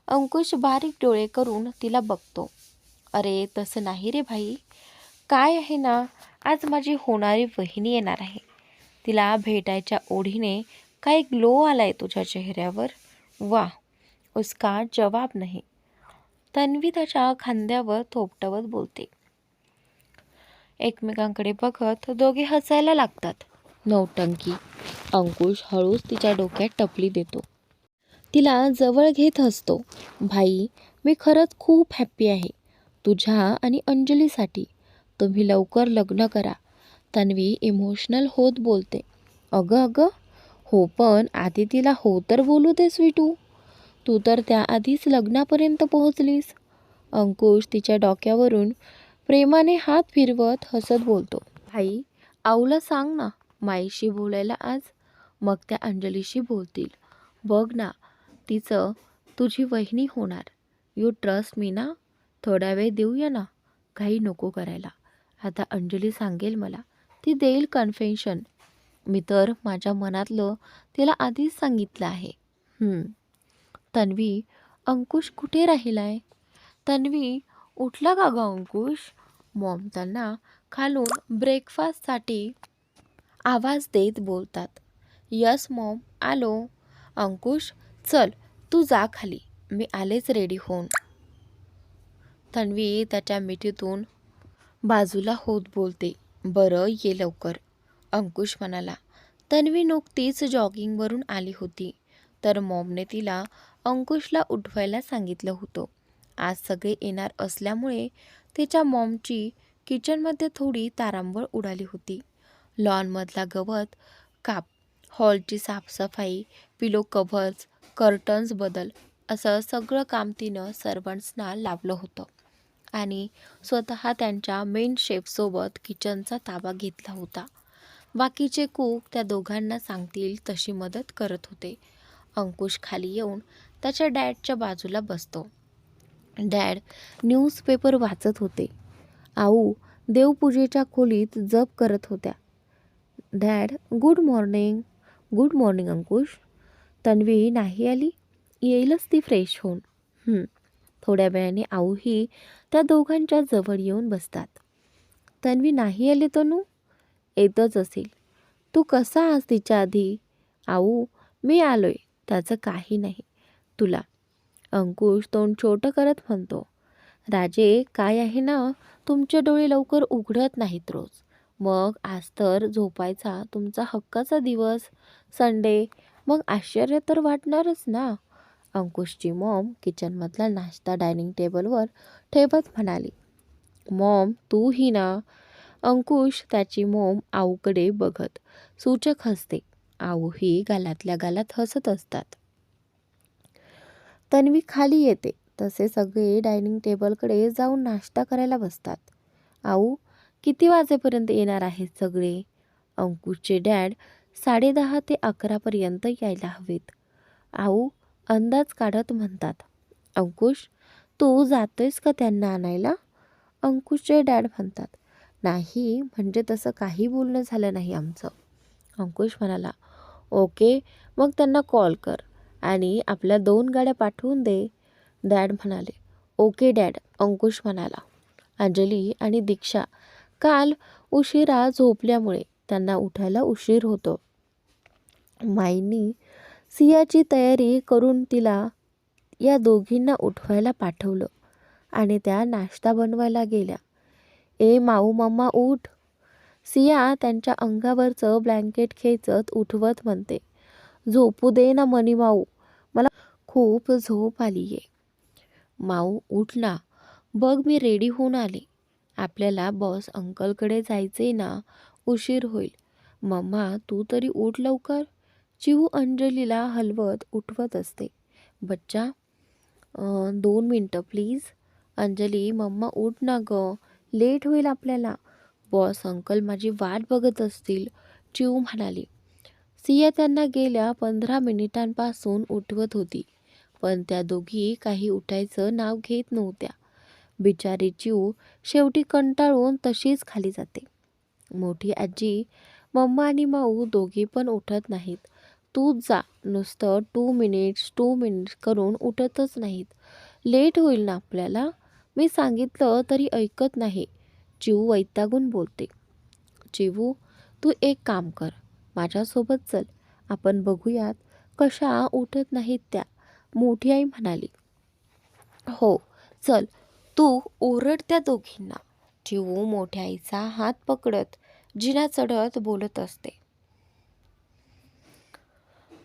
अंकुश बारीक डोळे करून तिला बघतो. अरे तसं नाही रे भाई. काय आहे ना, आज माझी होणारी वहिनी येणार आहे. तिला भेटायच्या ओढीने काय ग्लो आलाय तुझ्या चेहऱ्यावर. वा, उसका जवाब नाही. तन्वी त्याच्या खांद्यावर थोपटवत बोलते. एकमेकांकडे बघत दोघे हसायला लागतात. नौटंकी. अंकुश हळूच तिच्या डोक्यात टपली देतो. तिला जवळ घेत हसतो. भाई, मी खरंच खूप हॅप्पी आहे तुझ्या आणि अंजलीसाठी. तुम्ही लवकर लग्न करा. तन्वी इमोशनल होत बोलते. अगं अगं हो, पण आधी तिला हो तर बोलू दे स्वीटू. तू तर त्याआधीच लग्नापर्यंत पोहोचलीस. अंकुश तिच्या डोक्यावरून प्रेमाने हात फिरवत हसत बोलतो. भाई, आऊला सांग ना माईशी बोलायला आज. मग त्या अंजलीशी बोलतील. बघ ना, तिचं तुझी वहिनी होणार. यू ट्रस्ट मी ना. थोडा वेळ देऊया ना, घाई नको करायला. आता अंजली सांगेल मला, ती देईल कन्फेशन. मी तर माझ्या मनातलं तिला आधीच सांगितलं आहे. तन्वी, अंकुश कुठे राहिलाय? तन्वी, उठला का ग अंकुश? मॉम त्यांना खालून ब्रेकफास्टसाठी आवाज देत बोलतात. यस मॉम, आलो. अंकुश, चल तू जा खाली, मी आलेच रेडी होऊन. तन्वी त्याच्या मिठीतून बाजूला होत बोलते. बरं, ये लवकर. अंकुश म्हणाला. तन्वी नुकतीच जॉगिंगवरून आली होती तर मॉमने तिला अंकुशला उठवायला सांगितलं होतं. आज सगळे येणार असल्यामुळे तिच्या मॉमची किचनमध्ये थोडी तारांबळ उडाली होती. लॉनमधला गवत काप, हॉलची साफसफाई, पिलो कव्हर्स, कर्टन्स बदल असं सगळं काम तिनं सर्वंट्सना लावलं होतं आणि स्वतः त्यांच्या मेन शेफसोबत किचनचा ताबा घेतला होता. बाकीचे कूक त्या दोघांना सांगतील तशी मदत करत होते. अंकुश खाली येऊन त्याच्या डॅडच्या बाजूला बसतो. डॅड न्यूजपेपर वाचत होते. आऊ देवपूजेच्या खोलीत जप करत होत्या. Dad, good morning. Good morning Ankush. Tanvi नाही आली? येईलच ती फ्रेश होऊन. थोड्या वेळाने आऊही त्या दोघांच्या जवळ येऊन बसतात. तन्वी नाही आली तनू? येतच असेल. तू कसा आज तिच्या आधी? आऊ, मी आलोय, त्याचं काही नाही तुला. अंकुश तोंड छोटं करत म्हणतो. राजे, काय आहे ना, तुमचे डोळे लवकर उघडत नाहीत रोज. मग आज तर झोपायचा तुमचा हक्काचा दिवस, संडे, मग आश्चर्य तर वाटणारच ना. अंकुशची मॉम किचनमधला नाश्ता डायनिंग टेबलवर ठेवत म्हणाली. मॉम, तूही ना. अंकुश त्याची मॉम आऊकडे बघत सूचक हसते. आऊही गालातल्या गालात हसत असतात. तन्वी खाली येते तसे सगळे डायनिंग टेबलकडे जाऊन नाश्ता करायला बसतात. आऊ, किती वाजेपर्यंत येणार आहेत सगळे? अंकुशचे डॅड 10:30 ते 11पर्यंत यायला हवेत. आऊ अंदाज काढत म्हणतात. अंकुश, तू जातोयस का त्यांना आणायला? अंकुशचे डॅड म्हणतात. नाही, म्हणजे तसं काही बोलणं झालं नाही आमचं. अंकुश म्हणाला, ओके, मग त्यांना कॉल कर आणि आपल्या 2 गाड्या पाठवून दे. डॅड म्हणाले, ओके डॅड. अंकुश म्हणाला. अंजली आणि दीक्षा काल उशिरा झोपल्यामुळे त्यांना उठायला उशीर होतो. माईंनी सियाची तयारी करून तिला या दोघींना उठवायला पाठवलं आणि त्या नाश्ता बनवायला गेल्या. ए माऊ मम्मा उठ. सिया त्यांच्या अंगावरचं ब्लँकेट खेचत उठवत म्हणते. झोपू दे ना मनी माऊ, मला खूप झोप आलीये. माऊ उठ ना, बघ मी रेडी होऊन आले. आपल्याला बॉस अंकलकडे जायचे ना, उशीर होईल. मम्मा तू तरी उठ लवकर. चिऊ अंजलीला हलवत उठवत असते. बच्चा 2 मिनटं प्लीज. अंजली मम्मा उठ ना गं, लेट होईल आपल्याला. बॉस अंकल माझी वाट बघत असतील, चिऊ म्हणाली. सिया त्यांना गेल्या 15 मिनिटांपासून उठवत होती, पण त्या दोघी काही उठायचं नाव घेत नव्हत्या. बिचारी चिऊ शेवटी कंटाळून तशीच खाली जाते. मोठी आजी, मम्मा आणि माऊ दोघी पण उठत नाहीत. तूच जा, नुसतं 2 मिनिट्स करून उठतच नाहीत. लेट होईल ना आपल्याला. मी सांगितलं तरी ऐकत नाही. चिऊ वैतागून बोलते. चिवू तू एक काम कर, माझ्यासोबत चल, आपण बघूयात कशा उठत नाहीत त्या. मोठी आई म्हणाली. हो चल, तू ओरड त्या दोघींना. चिवू मोठ्या आईचा हात पकडत जिना चढत बोलत असते.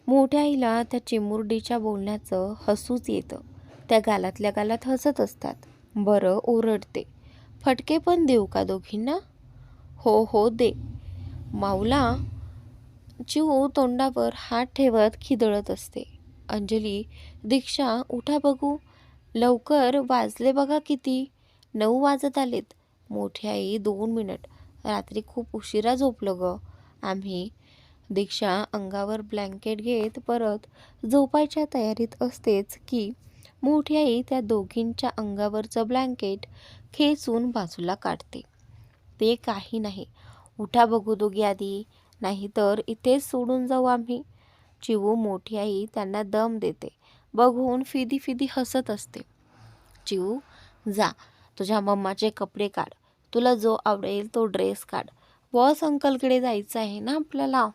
मोठ्या आईला त्या चिमुरडीच्या बोलण्याचं हसूच येतं. त्या गालातल्या गालात हसत असतात. बरं ओरडते. फटके पण देऊ का दोघींना? हो हो दे. माऊला चिऊ तोंडावर हात ठेवत खिदळत असते. अंजली, दीक्षा उठा बघू, लवकर, वाजले बघा किती, 9 वाजत आलेत. मोठी आई 2 मिनिट, रात्री खूप उशिरा झोपलो ग आम्ही. दीक्षा अंगावर ब्लँकेट घेत परत झोपायच्या तयारीत असतेच की मोठी आई त्या दोघींच्या अंगावरचं ब्लँकेट खेचून बाजूला काढते. ते काही नाही, उठा बघू दोघी आधी, नाहीतर इथेच सोडून जाऊ आम्ही. चिवू मोठी आई त्यांना दम देते बघून फिदी फिदी हसत असते. चिवू जा, तुझ्या मम्माचे कपडे काढ, तुला जो आवडेल तो ड्रेस काढ, बॉस अंकलकडे जायचं आहे ना आपल्याला.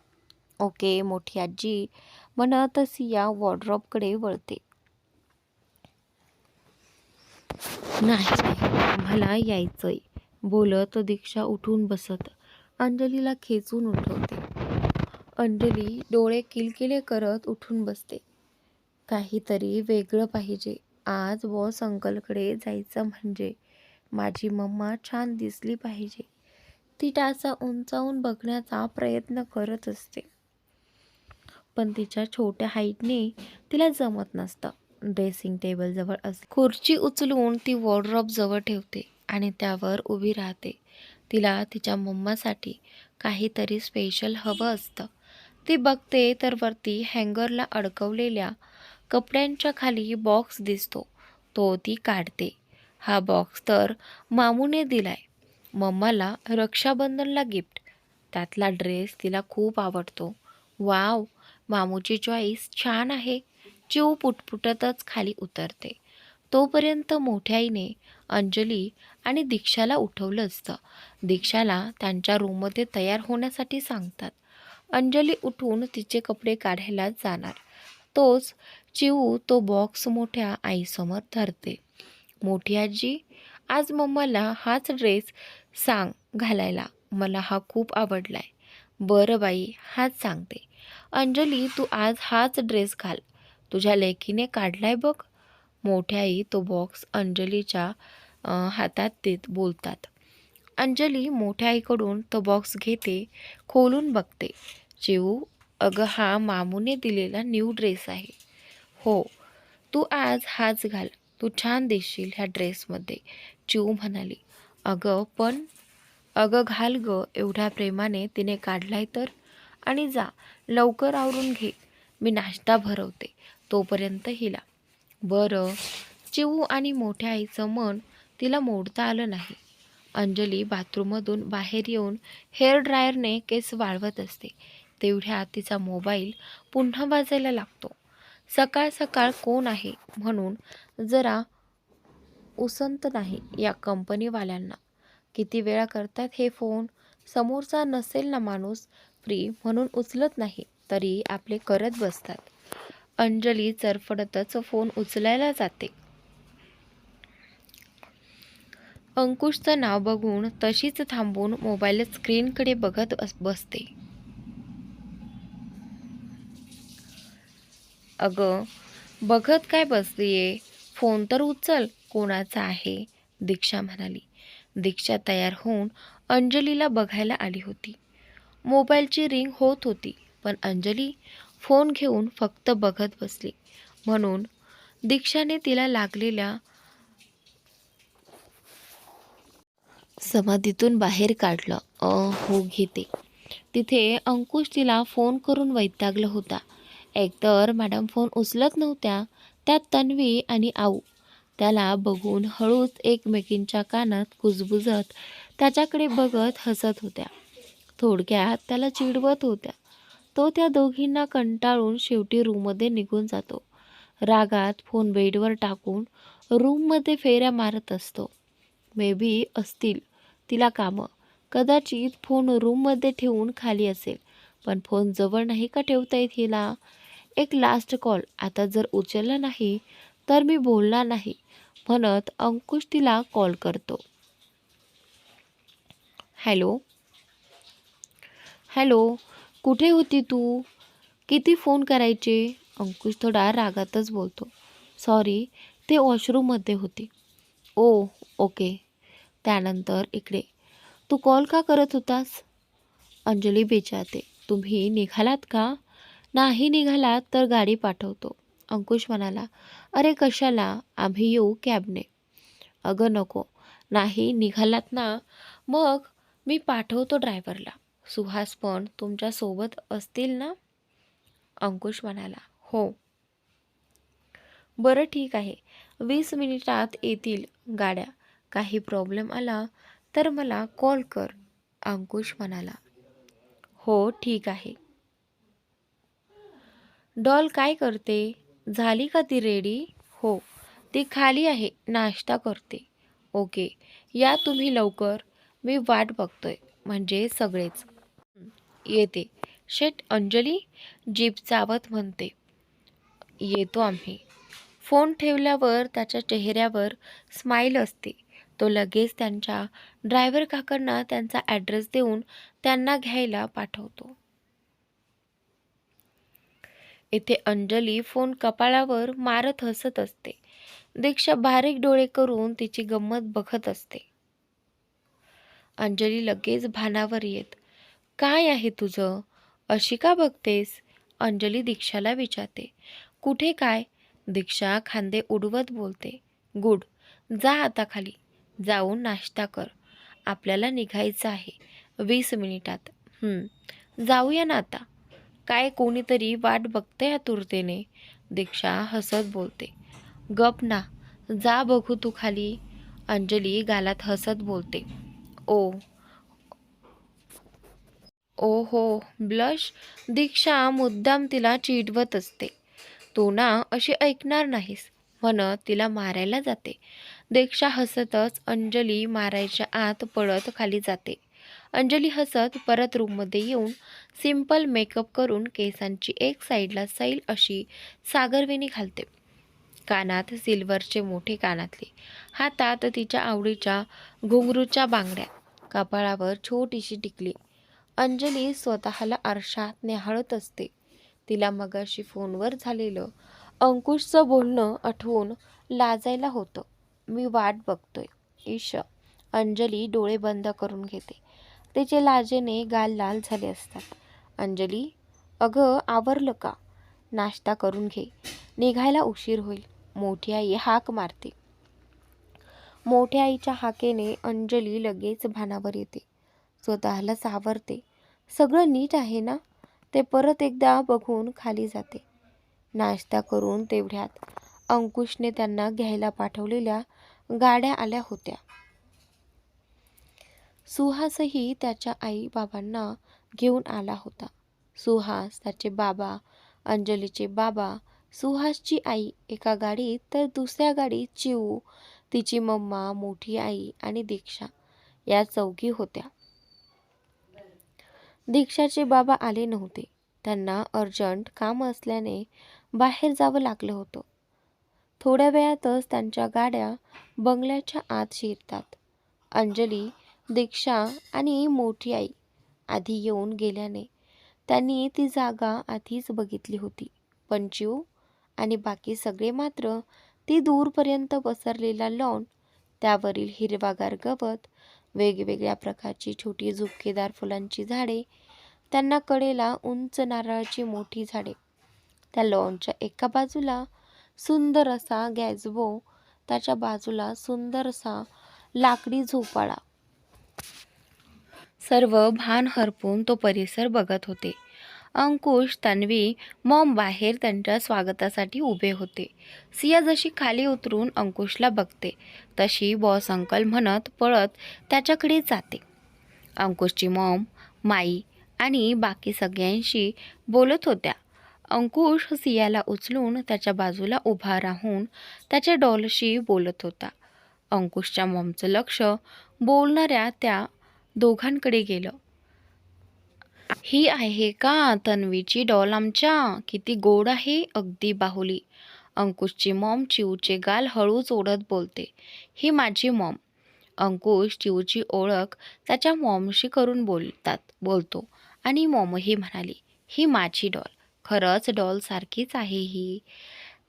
ओके मोठी आजी म्हणत सिया वॉर्डरोबकडे वळते. नाही आम्हाला यायचंय, बोलत दीक्षा उठून बसत अंजलीला खेचून उठवते. अंजली डोळे किलकिले करत उठून बसते. काहीतरी वेगळं पाहिजे. आज बॉस अंकलकडे जायचं म्हणजे माझी मम्मा छान दिसली पाहिजे. ती टाचा उंचावून बघण्याचा प्रयत्न करत असते, पण तिच्या छोट्या हाईटने तिला जमत नसतं. ड्रेसिंग टेबलजवळ खुर्ची उचलून ती वॉर्डरोब जवळ ठेवते आणि त्यावर उभी राहते. तिला तिच्या मम्मासाठी काहीतरी स्पेशल हवं असतं. ती बघते तर वरती हँगरला अडकवलेल्या कपड्यांच्या खाली बॉक्स दिसतो. तो ती काढते. हा बॉक्स तर मामूने दिलाय मम्माला रक्षाबंधनला गिफ्ट. त्यातला ड्रेस तिला खूप आवडतो. वाव, मामूची चॉईस छान आहे. चिऊ पुटपुटतच खाली उतरते. तोपर्यंत मोठ्या आईने अंजली आणि दीक्षाला उठवलं असतं. दीक्षाला त्यांच्या रूममध्ये तयार होण्यासाठी सांगतात. अंजली उठून तिचे कपडे काढायला जाणार तोच चिऊ तो बॉक्स मोठ्या आईसमोर धरते. मोठी आजी, आज मम्माला हाच ड्रेस सांग घालायला, मला हा खूप आवडलाय. बरं बाई, हाच सांगते. अंजली तू आज हाच ड्रेस घाल, तुझ्या लेकीने काढलाय बघ. मोठ्या आई तो बॉक्स अंजलीच्या हातात देत बोलतात. अंजली मोठ्या आईकडून तो बॉक्स घेते, खोलून बघते. चिऊ, अगं हा मामूने दिलेला न्यू ड्रेस आहे. हो, तू आज हाच घाल, तू छान दिसशील ह्या ड्रेसमध्ये, चिऊ म्हणाली. अगं घाल ग, एवढ्या प्रेमाने तिने काढलाय तर. आणि जा लवकर आवरून घे, मी नाश्ता भरवते तोपर्यंत हिला. बरं, चिवू आणि मोठ्या आईचं मन तिला मोडता आलं नाही. अंजली बाथरूममधून बाहेर येऊन हेअर ड्रायरने केस वाळवत असते. तेवढ्यात तिचा मोबाईल पुन्हा वाजायला लागतो. सकाळ सकाळ कोण आहे म्हणून जरा उसंत नाही या कंपनीवाल्यांना. किती वेळा करतात हे फोन. समोरचा नसेल ना माणूस फ्री म्हणून उचलत नाही तरी आपले करत बसतात. अंजली चरफडतच फोन उचलायला जाते. अंकुशचं नाव बघून तशीच थांबून मोबाईल स्क्रीनकडे बघत बसते. अगं बघत काय बसलीये, फोन तर उचल, कोणाचा आहे, दीक्षा म्हणाली. दीक्षा तयार होऊन अंजलीला बघायला आली होती. मोबाईलची रिंग होत होती पण अंजली फोन घेऊन फक्त बघत बसली. म्हणून दीक्षाने तिला लागलेल्या समाधीतून बाहेर काढलं. हो घेते. तिथे अंकुश तिला फोन करून वैतागला होता. एकतर मॅडम फोन उचलत नव्हत्या, त्यात तन्वी आणि आऊ. त्याला बघून हळूच एकमेकींच्या कानात कुजबुजत त्याच्याकडे बघत हसत होत्या. थोडक्यात त्याला चिडवत होत्या. तो त्या दोघींना कंटाळून शेवटी रूममध्ये निघून जातो. रागात फोन बेडवर टाकून रूममध्ये फेऱ्या मारत असतो. मे बी असतील तिला कामं. कदाचित फोन रूममध्ये ठेवून खाली असेल, पण फोन जवळ नाही का ठेवता येत हिला. एक लास्ट कॉल, आता जर उचलला नाही तर मी बोलणार नाही म्हणत अंकुश तिला कॉल करतो. हॅलो हॅलो, कुठे होती तू? किती फोन करायचे? अंकुश थोडा रागातच बोलतो. सॉरी, ते वॉशरूममध्ये होती. ओ ओके. त्यानंतर इकडे तू कॉल का करत होतास? अंजली बेचारते. तुम्ही निघालात का? नाही निघालात तर गाडी पाठवतो. अंकुश म्हणाला. अरे कशाला, आम्ही येऊ कॅबने. अगं नको. नाही निघालात ना, मग मी पाठवतो ड्रायव्हरला. सुहास पण तुमच्यासोबत असतील ना? अंकुश म्हणाला. हो. बरं ठीक आहे, 20 मिनिटात येतील गाड्या. काही प्रॉब्लेम आला तर मला कॉल कर. अंकुश म्हणाला. हो ठीक आहे. डॉल काय करते? झाली का ती रेडी? हो, ती खाली आहे, नाश्ता करते. ओके, या तुम्ही लवकर, मी वाट बघतोय. म्हणजे सगळेच. येते. शेट अंजली, जीप चावत म्हणते. येतो आम्ही. फोन ठेवल्यावर त्याच्या चेहऱ्यावर स्माईल असते. तो लगेच त्यांच्या ड्रायव्हर काकांना त्यांचा ॲड्रेस देऊन त्यांना घ्यायला पाठवतो. इथे अंजली फोन कपाळावर मारत हसत असते. दीक्षा बारीक डोळे करून तिची गंमत बघत असते. अंजली लगेच भानावर येत. काय आहे तुझं? अशी का बघतेस? अंजली दीक्षाला विचारते. कुठे काय? दीक्षा खांदे उडवत बोलते. गुड, जा आता खाली जाऊन नाश्ता कर. आपल्याला निघायचं आहे 20 मिनिटात. जाऊया ना आता. काय कोणीतरी वाट बघते आतुरतेने. दीक्षा हसत बोलते. गप ना, जा बघू तू खाली. अंजली गालात हसत बोलते. ओ ओ हो ब्लश. दीक्षा मुद्दाम तिला चिडवत असते. तू ना अशी ऐकणार नाहीस म्हणत तिला मारायला जाते. दीक्षा हसतच अंजली मारायच्या आत पळत खाली जाते. अंजली हसत परत रूममध्ये येऊन सिंपल मेकअप करून केसांची एक साईडला सैल अशी सागरवेणी घालते. कानात सिल्वरचे मोठे कानातले, हातात तिच्या आवडीच्या घुंगरूच्या बांगड्या, कपाळावर छोटीशी टिकली. अंजली स्वतःला आरशात निहाळत असते. तिला मगाशी फोनवर झालेलं अंकुशचं बोलणं आठवून लाजायला होतं. मी वाट बघतोय. ईश. अंजली डोळे बंद करून घेते. तिचे लाजेने गाल लाल झाले असतात. अंजली, अगं आवरलं का? नाश्ता करून घे, निघायला उशीर होईल. मोठी आई हाक मारते. मोठ्या आईच्या हाकेने अंजली लगेच भानावर येते. स्वतःला सावरते. सगळं नीट आहे ना? ते परत एकदा बघून खाली जाते. नाश्ता करून तेवढ्यात अंकुशने त्यांना घ्यायला पाठवलेल्या गाड्या आल्या होत्या. सुहासही त्याच्या आई बाबांना घेऊन आला होता. सुहास, त्याचे बाबा, अंजलीचे बाबा, सुहासची आई एका गाडीत, तर दुसऱ्या गाडीत चिऊ, तिची मम्मा, मोठी आई आणि दीक्षा या चौघी होत्या. दीक्षाचे बाबा आले नव्हते. त्यांना अर्जंट काम असल्याने बाहेर जावं लागलं होतं. थोड्या वेळातच त्यांच्या गाड्या बंगल्याच्या आत शिरतात. अंजली, दीक्षा आणि मोठी आई आधी येऊन गेल्याने त्यांनी ती जागा आधीच बघितली होती. पण चिऊ आणि बाकी सगळे मात्र ती दूरपर्यंत पसरलेला लॉन, त्यावरील हिरवागार गवत, वेगवेगळ्या प्रकारची छोटी झुपकेदार फुलांची झाडे, त्यांना कडेला उंच नारळाची मोठी झाडे, त्या लॉनच्या एका बाजूला सुंदर असा गॅझबो, त्याच्या बाजूला सुंदर असा लाकडी झोपाळा, सर्व भान हरपून तो परिसर बघत होते. अंकुश, तन्वी, मॉम बाहेर त्यांच्या स्वागतासाठी उभे होते. सिया जशी खाली उतरून अंकुशला बघते तशी बॉस अंकल म्हणत पळत त्याच्याकडे जाते. अंकुशची मॉम, माई आणि बाकी सगळ्यांशी बोलत होत्या. अंकुश सियाला उचलून त्याच्या बाजूला उभा राहून त्याच्या डॉलशी बोलत होता. अंकुशच्या मॉमचं लक्ष बोलणाऱ्या त्या दोघांकडे गेलं. ही आहे का तन्वीची डॉल आमच्या? किती गोड आहे, अगदी बाहुली. अंकुशची मॉम चिऊचे गाल हळूच ओढत बोलते. ही माझी मॉम. अंकुश चिऊची ओळख त्याच्या मॉमशी करून बोलतो आणि मॉमही म्हणाली, ही माझी डॉल. खरंच डॉल सारखीच आहे ही.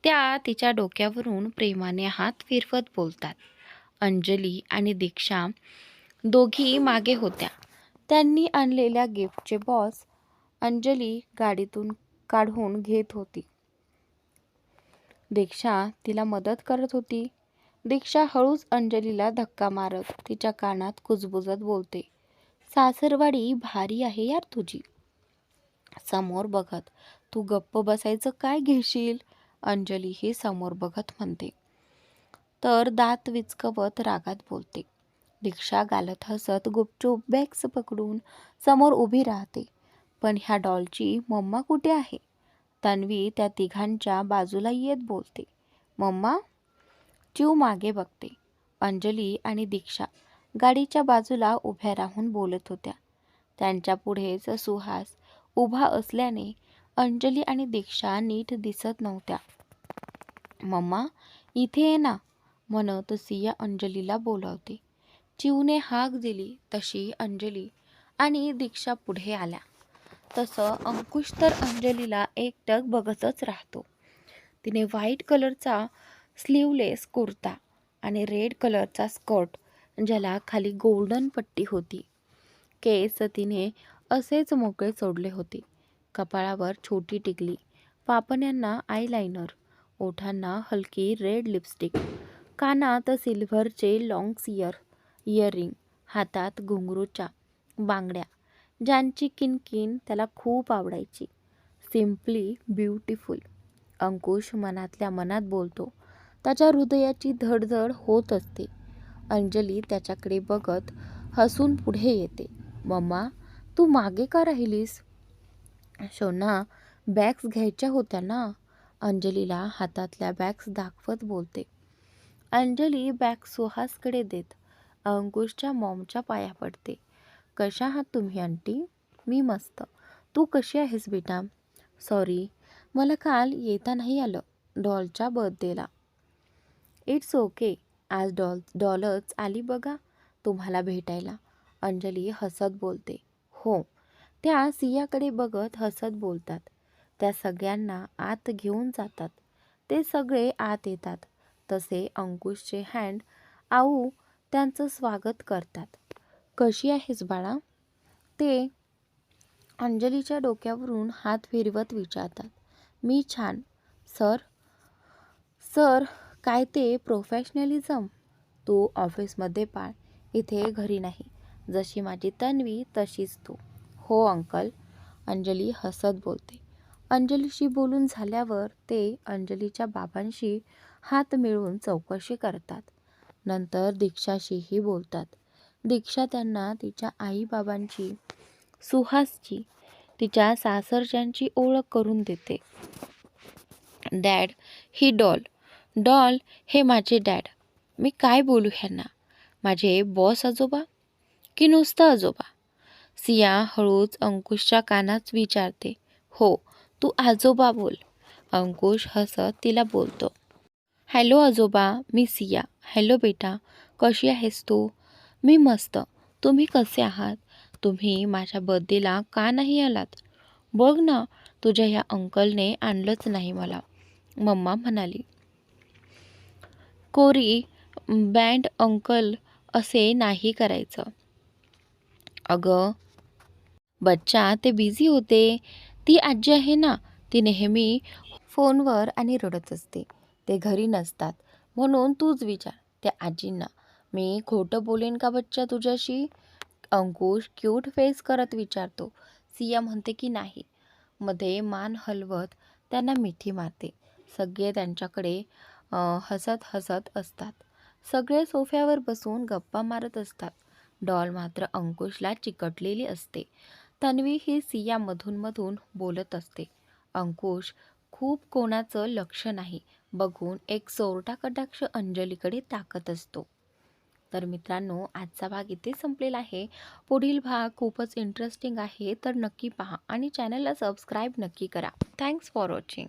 त्या तिच्या डोक्यावरून प्रेमाने हात फिरवत बोलतात. अंजली आणि दीक्षा दोघी मागे होत्या. त्यांनी आणलेल्या गिफ्टचे बॉक्स अंजली गाडीतून काढून घेत होती. दीक्षा तिला मदत करत होती. दीक्षा हळूच अंजलीला धक्का मारत तिच्या कानात कुजबुजत बोलते, सासरवाडी भारी आहे यार तुझी. समोर बघत तू गप्प बसायचं काय घेशील? अंजली ही समोर बघत म्हणते, तर दात विचकवत रागात बोलते. दीक्षा गालत हसत गुपचूप बॅग्स पकडून समोर उभी राहते. पण ह्या डॉलची मम्मा कुठे आहे? तन्वी त्या तिघांच्या बाजूला येत बोलते, मम्मा? चिऊ मागे बघते. अंजली आणि दीक्षा गाडीच्या बाजूला उभ्या राहून बोलत होत्या. त्यांच्या पुढेच सुहास उभा असल्याने अंजली आणि दीक्षा नीट दिसत नव्हत्या. मम्मा, इथे ये ना, म्हणत सिया अंजलीला बोलावते. चिऊने हाक दिली तशी अंजली आणि दीक्षा पुढे आल्या. तसं अंकुश तर अंजलीला एकटक बघतच राहतो. तिने व्हाईट कलरचा स्लीवलेस कुर्ता आणि रेड कलरचा स्कर्ट, ज्याला खाली गोल्डन पट्टी होती. केस तिने असेच मोकळे सोडले होते. कपाळावर छोटी टिकली, पापण्यांना आयलाइनर, ओठांना हलकी रेड लिपस्टिक, कानात सिल्व्हरचे लॉंग इयरिंग, हातात घुंगरूच्या बांगड्या, ज्यांची किनकिन त्याला खूप आवडायची. Simply beautiful. अंकुश मनातल्या मनात बोलतो. त्याच्या हृदयाची धडधड होत असते. अंजली त्याच्याकडे बघत हसून पुढे येते. मम्मा, तू मागे का राहिलीस? शोना, बॅग्स घ्यायच्या होत्या ना. अंजलीला हातातल्या बॅग्स दाखवत बोलते. अंजली बॅग सुहासकडे देत अंकुशच्या मॉमच्या पाया पडते. कशा आहात तुम्ही आंटी? मी मस्त. तू कशी आहेस बेटा? सॉरी, मला काल येता नाही आलं डॉलच्या बर्थडेला. It's okay. आज डॉलच आली बघा तुम्हाला भेटायला. अंजली हसत बोलते. हो. त्या सियाकडे बघत हसत बोलतात. त्या सगळ्यांना आत घेऊन जातात. ते सगळे आत येतात. तसे अंकुशचे हँड आऊ त्यांचं स्वागत करतात. कशी आहेस बाळा? ते अंजलीच्या डोक्यावरून हात फिरवत विचारतात. मी छान सर. सर काय ते प्रोफेशनलिझम तू ऑफिसमध्ये पाळ, इथे घरी नाही. जशी माझी तन्वी तशीच तू. हो अंकल. अंजली हसत बोलते. अंजलीशी बोलून झाल्यावर ते अंजलीच्या बाबांशी हात मिळवून चौकशी करतात. नंतर दीक्षाशीही बोलतात. दीक्षा त्यांना तिच्या आईबाबांची, सुहासची, तिच्या सासरच्यांची ओळख करून देते. डॅड ही डॉल, डॉल हे माझे डॅड. मी काय बोलू ह्यांना? माझे बॉस आजोबा की नुसतं आजोबा? सिया हळूच अंकुशच्या कानात विचारते. हो, तू आजोबा बोल. अंकुश हसत तिला बोलतो. हॅलो आजोबा, मी सिया. हॅलो बेटा, कशी आहेस तू? मी मस्त. तुम्ही कसे आहात? तुम्ही माझ्या बर्थडेला का नाही आलात? बघ ना, तुझ्या ह्या अंकलने आणलंच नाही मला, मम्मा म्हणाली. कोरी बँड अंकल असे नाही करायचं. अगं बच्चा, ते बिझी होते. ती आजी आहे ना, ती नेहमी फोनवर आणि रडत असते. ते घरी नसतात. म्हणून तूच विचार त्या आजींना. मी खोटं बोलेन का बच्चा तुझ्याशी? अंकुश क्यूट फेस करत विचारतो. सिया म्हणते की नाही. मध्ये मान हलवत त्यांना मिठी मारते. सगळे त्यांच्याकडे हसत हसत असतात. सगळे सोफ्यावर बसून गप्पा मारत असतात. डॉल मात्र अंकुशला चिकटलेली असते. तन्वी ही सिया मधून मधून बोलत असते. अंकुश खूप कोणाचं लक्ष नाही बघून एक चोरटा कटाक्ष अंजलीकडे टाकत असतो. तर मित्रांनो, आजचा भाग इथे संपलेला आहे. पुढील भाग खूपच इंटरेस्टिंग आहे, तर नक्की पहा आणि चॅनलला सबस्क्राईब नक्की करा. Thanks for watching.